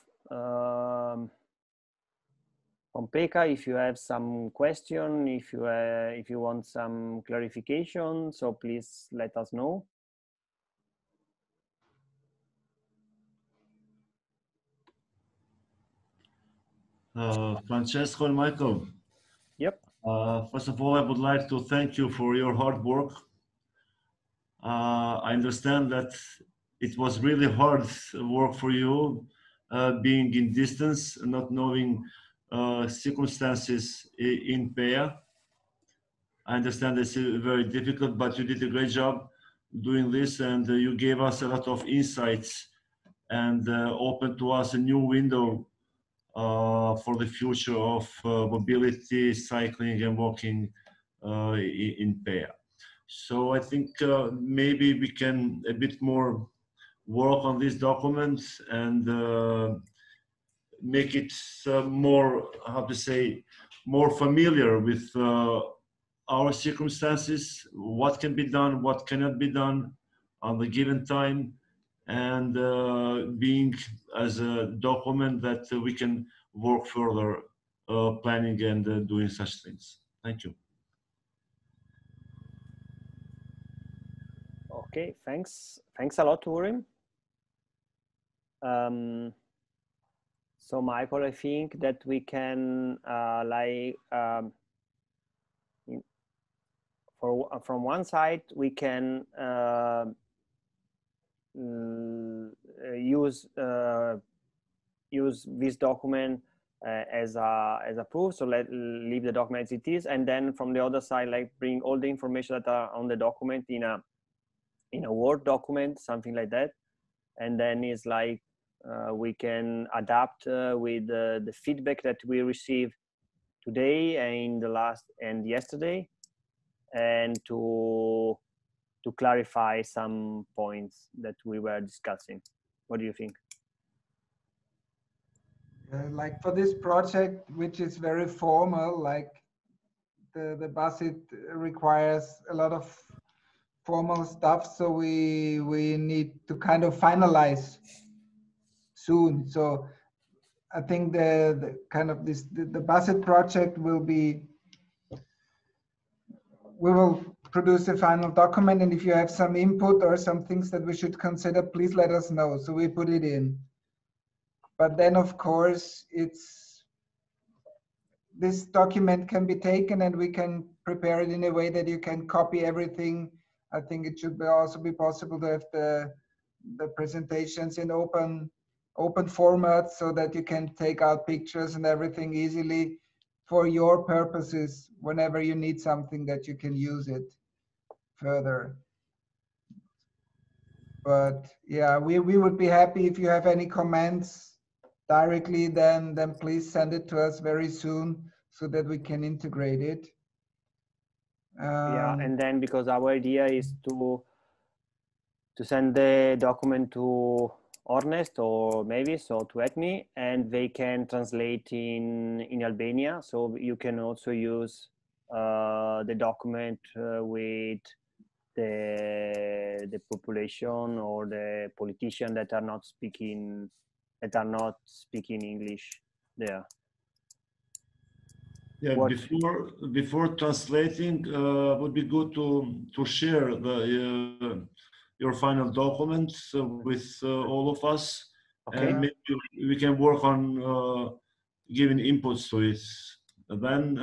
from PEJA, if you have some question, if you want some clarification, so please let us know. Francesco and Michael. Yep. First of all, I would like to thank you for your hard work. I understand that it was really hard work for you, being in distance, not knowing circumstances in PEJA. I understand it's very difficult, but you did a great job doing this, and you gave us a lot of insights and opened to us a new window for the future of mobility, cycling, and walking in PEJA. So I think maybe we can a bit more work on this document and make it more, how to say, more familiar with our circumstances, what can be done, what cannot be done on the given time, and being as a document that we can work further planning and doing such things. Thank you. Okay, thanks a lot, Urim. So Michael, I think that we can from one side we can use this document as a proof. So leave the document as it is, and then from the other side, like bring all the information that are on the document in a Word document, something like that, and then it's like we can adapt with the feedback that we received today and yesterday, and to clarify some points that we were discussing. What do you think? Like for this project, which is very formal, like the BACID requires a lot of formal stuff, so we need to kind of finalize soon. So I think the BACID project will be, we will produce a final document, and if you have some input or some things that we should consider, please let us know, so we put it in. But then of course this document can be taken and we can prepare it in a way that you can copy everything. I think it should also be possible to have the presentations in open open format so that you can take out pictures and everything easily for your purposes whenever you need something that you can use it further. But yeah, we would be happy if you have any comments directly, then please send it to us very soon so that we can integrate it. Yeah, and then because our idea is to send the document to Ernest or Mavis or to Etmi, and they can translate in Albania. So you can also use the document with the population or the politician that are not speaking English there. Yeah, before translating, would be good to share your final documents with all of us, Okay. and maybe we can work on giving inputs to it. Then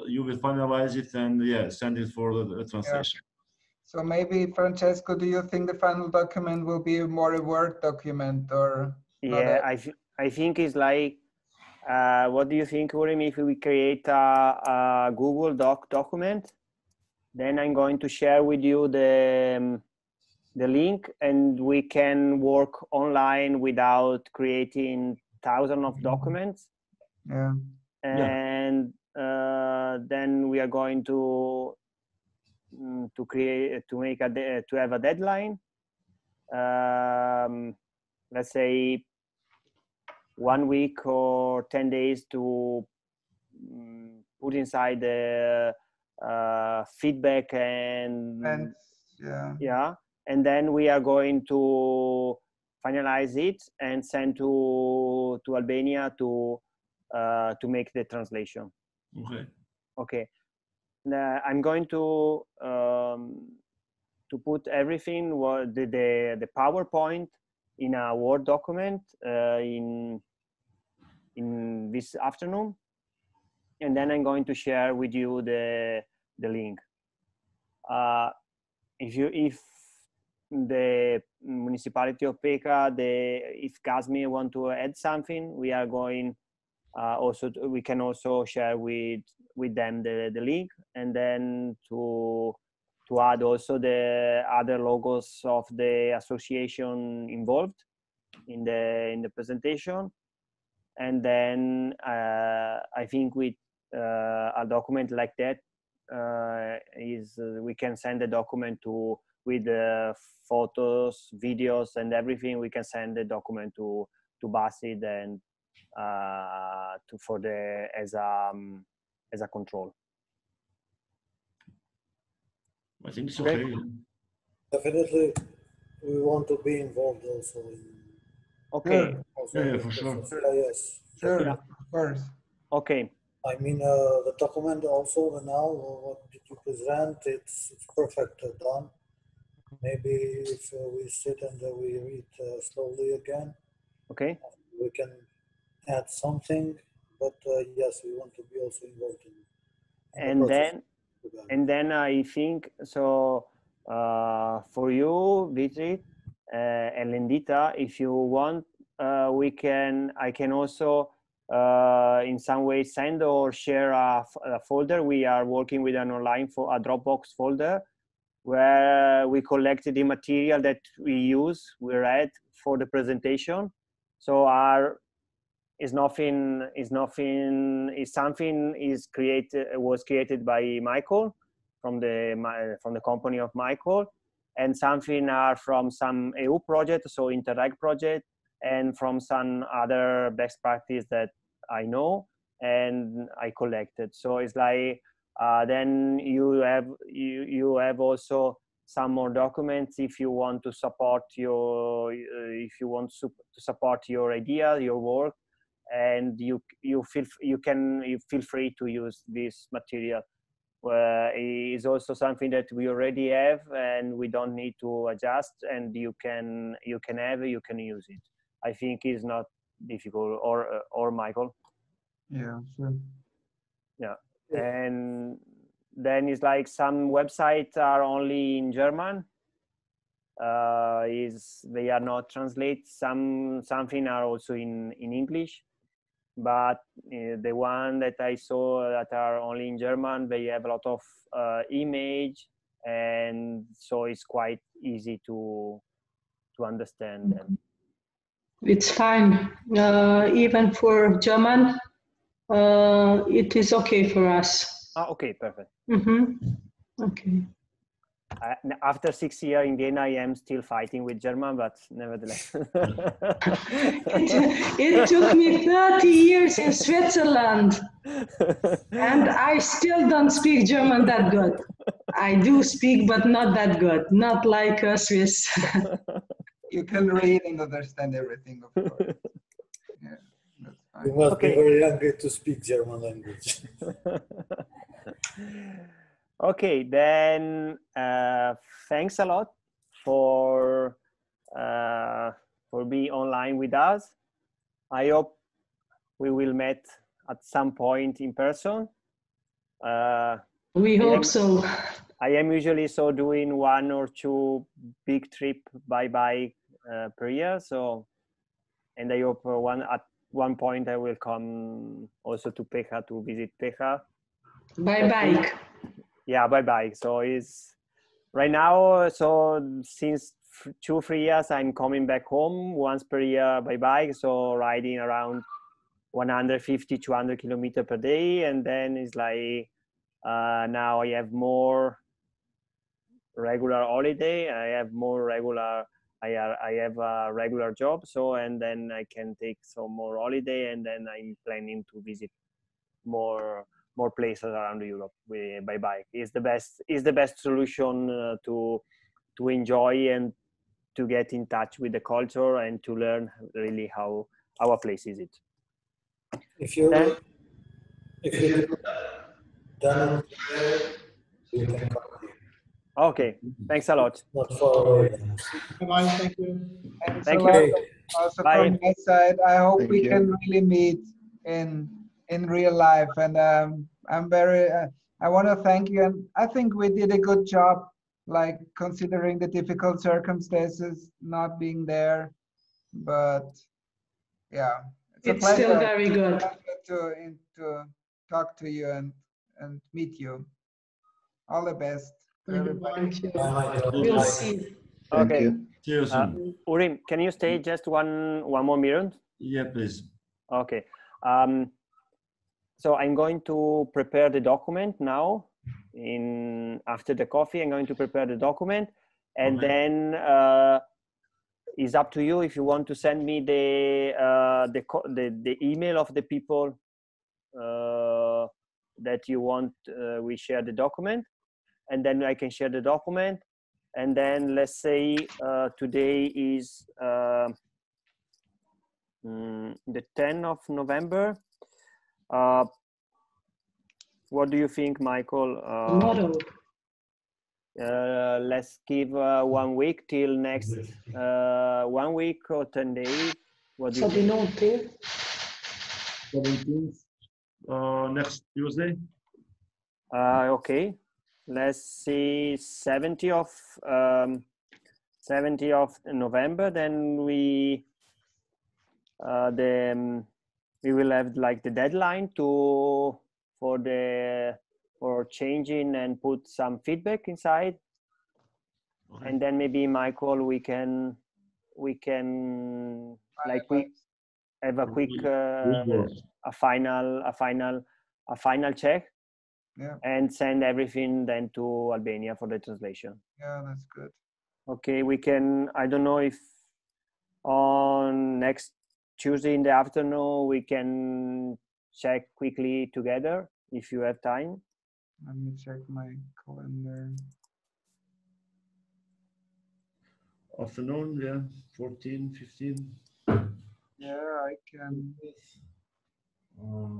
you will finalize it and yeah, send it for the translation. Yeah. So maybe, Francesco, do you think the final document will be more a Word document or? Yeah, I think it's like, what do you think, Urim, if we create a Google document? Then I'm going to share with you the link, and we can work online without creating thousands of documents. Yeah. And then we are going to have a deadline. Let's say 1 week or 10 days to put inside the feedback and yeah, and then we are going to finalize it and send to Albania to make the translation. Okay. I'm going to put everything, the PowerPoint in a Word document in this afternoon, and then I'm going to share with you the link. If the municipality of PEJA, if Kazmi want to add something, we are going we can also share with them the link, and then to add also the other logos of the association involved in the presentation. And then I think with a document like that we can send the document with photos, videos, and everything. We can send the document to BACID and as a control. I think it's okay. Definitely, we want to be involved also in. Okay. Yeah, for sure. Yes. Sure. Yeah. Of course. Okay. I mean, the document also now, what did you present? It's perfect done. Maybe if we sit and we read slowly again, okay, we can add something. But yes, we want to be also involved in and then I think so. For you, Vitri and Lendita, if you want, I can also in some way send or share a folder. We are working with an online for a Dropbox folder where we collected the material that we read for the presentation. So was created by Michael from the company of Michael, and something are from some EU project, so Interreg project, and from some other best practice that I know and I collected. So it's like then you have also some more documents if you want to support your to support your idea, your work, and you feel free to use this material. Is also something that we already have, and we don't need to adjust, and you can use it. I think it's not difficult, or Michael. Yeah, sure. Yeah, and then it's like some websites are only in German, they are not translate. Something are also in English, but the one that I saw that are only in German, they have a lot of image, and so it's quite easy to understand them. It's fine. Even for German, it is okay for us. Ah, okay, perfect. Okay. After 6 years in Vienna, I am still fighting with German, but nevertheless. It took me 30 years in Switzerland, and I still don't speak German that good. I do speak, but not that good. Not like a Swiss. You can read and understand everything, of course. Yeah, that's fine. You must be very hungry to speak German language. Okay, then thanks a lot for being online with us. I hope we will meet at some point in person. We hope so. I am usually doing 1 or 2 big trips by bike per year. So, and I hope at one point I will come also to PEJA to visit PEJA. By bike. Yeah, by bike. So it's right now. So since 2-3 years, I'm coming back home once per year by bike. So riding around 150-200 kilometers per day, and then it's like now I have more regular holiday. I have more regular. I have a regular job. So and then I can take some more holiday, and then I'm planning to visit more places around Europe by bike. Is the best solution to enjoy and to get in touch with the culture and to learn really how our place is it. If you done you can come here. Okay, thanks a lot. Not far away. Bye. Thank you. Thank you. you. Also Bye. from my side, I hope Thank we you. can really meet in real life, and I'm very I want to thank you, and I think we did a good job, like considering the difficult circumstances not being there, but yeah, it's a pleasure. Still very good. To talk to you and meet you. All the best to everybody. Thank you. Bye. We'll see. Okay. See you soon. Urim, can you stay just one more minute? Yeah, please. Okay. So I'm going to prepare the document now. After the coffee, I'm going to prepare the document, and then it's up to you if you want to send me the email of the people that you want we share the document, and then I can share the document. And then let's say today is the 10th of November. What do you think, Michael? Tomorrow. Let's give 1 week till next 1 week or 10 days. What do you think? 17th, next Tuesday. Okay, let's see, 70th of November. Then we will have like the deadline for changing and put some feedback inside. Okay. And then maybe Michael, we can like we have a quick a final check. Yeah. And send everything then to Albania for the translation. Yeah, that's good. Okay, we can, I don't know if on next Tuesday in the afternoon we can check quickly together if you have time. Let me check my calendar. Afternoon, yeah, 14, 15. Yeah, I can.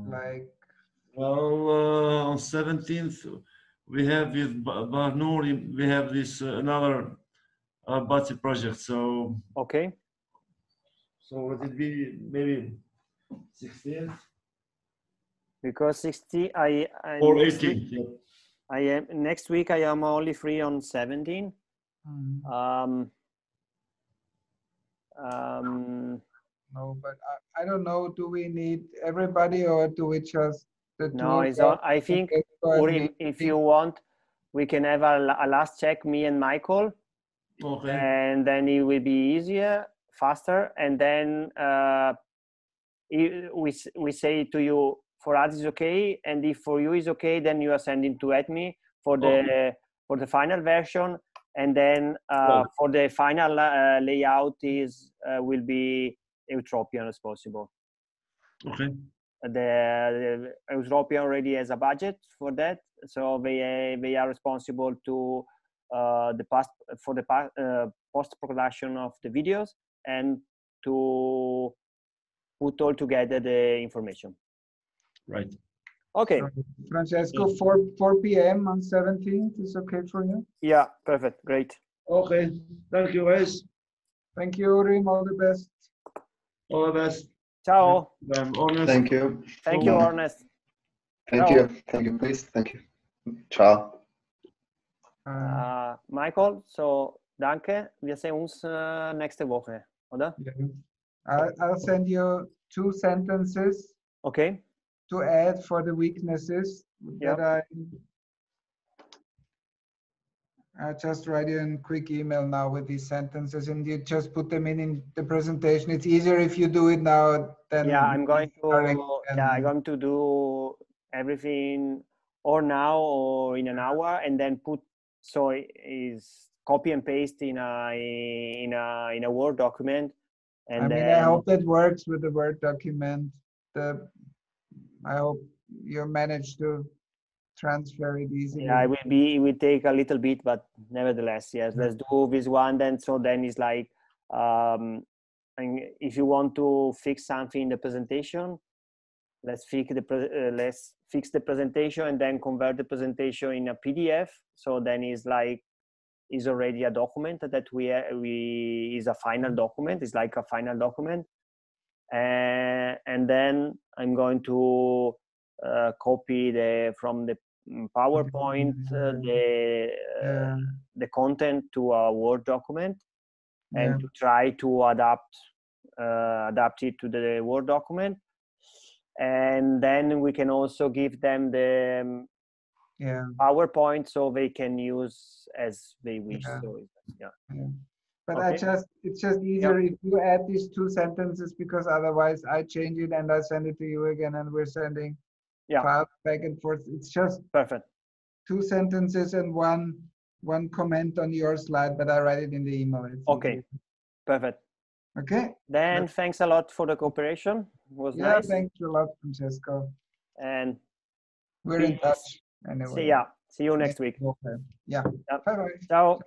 Like. Well, on 17th, we have with Barnour, we have this another BACID project. So okay. So would it be maybe 16th? Because 60, or 18th. Yeah. I am next week. I am only free on 17. No, but I don't know. Do we need everybody, or do we just the No, two? it's all, I think, Urim, if you want, we can have a last check, me and Michael, Okay. and then it will be easier, faster, and then we say to you, for us is okay, and if for you is okay, then you are sending to me for the for the final version, and then for the final layout is will be Eutropian as possible. Okay. The Eutropian already has a budget for that, so they are responsible to the post production of the videos and to put all together the information. Right. Okay. Francesco, 4 p.m. on 17th is okay for you? Yeah, perfect. Great. Okay. Thank you, guys. Thank you, Urim. All the best. All the best. Ciao. Ernest. Thank you. Thank you, Ernest. Thank Ciao. you. Thank you, please. Thank you. Ciao. Michael, so danke. Wir sehen uns nächste Woche, oder? Yeah. I'll send you 2 sentences. Okay. To add for the weaknesses that I just write you a quick email now with these sentences, and you just put them in the presentation. It's easier if you do it now than I'm going to do everything or now or in an hour, and then put so is copy and paste in a Word document. And I hope that works with the Word document. I hope you manage to transfer it easily. Yeah, it will take a little bit, but nevertheless, yes, let's do this one then. So then it's like, and if you want to fix something in the presentation, let's fix the presentation and then convert the presentation in a PDF. So then it's like, is already a document that is a final document. It's like a final document. And then I'm going to copy from the PowerPoint the content to a Word document, and to try to adapt it to the Word document. And then we can also give them the PowerPoint so they can use as they wish. So But it's just easier if you add these 2 sentences, because otherwise I change it and I send it to you again, and we're sending files back and forth. It's just perfect. 2 sentences and one comment on your slide, but I write it in the email. Okay, perfect. Okay. Then thanks a lot for the cooperation. It was nice. Thanks a lot, Francesco. And we're in touch anyway. See you next week. Okay. Yeah. Bye-bye. Ciao.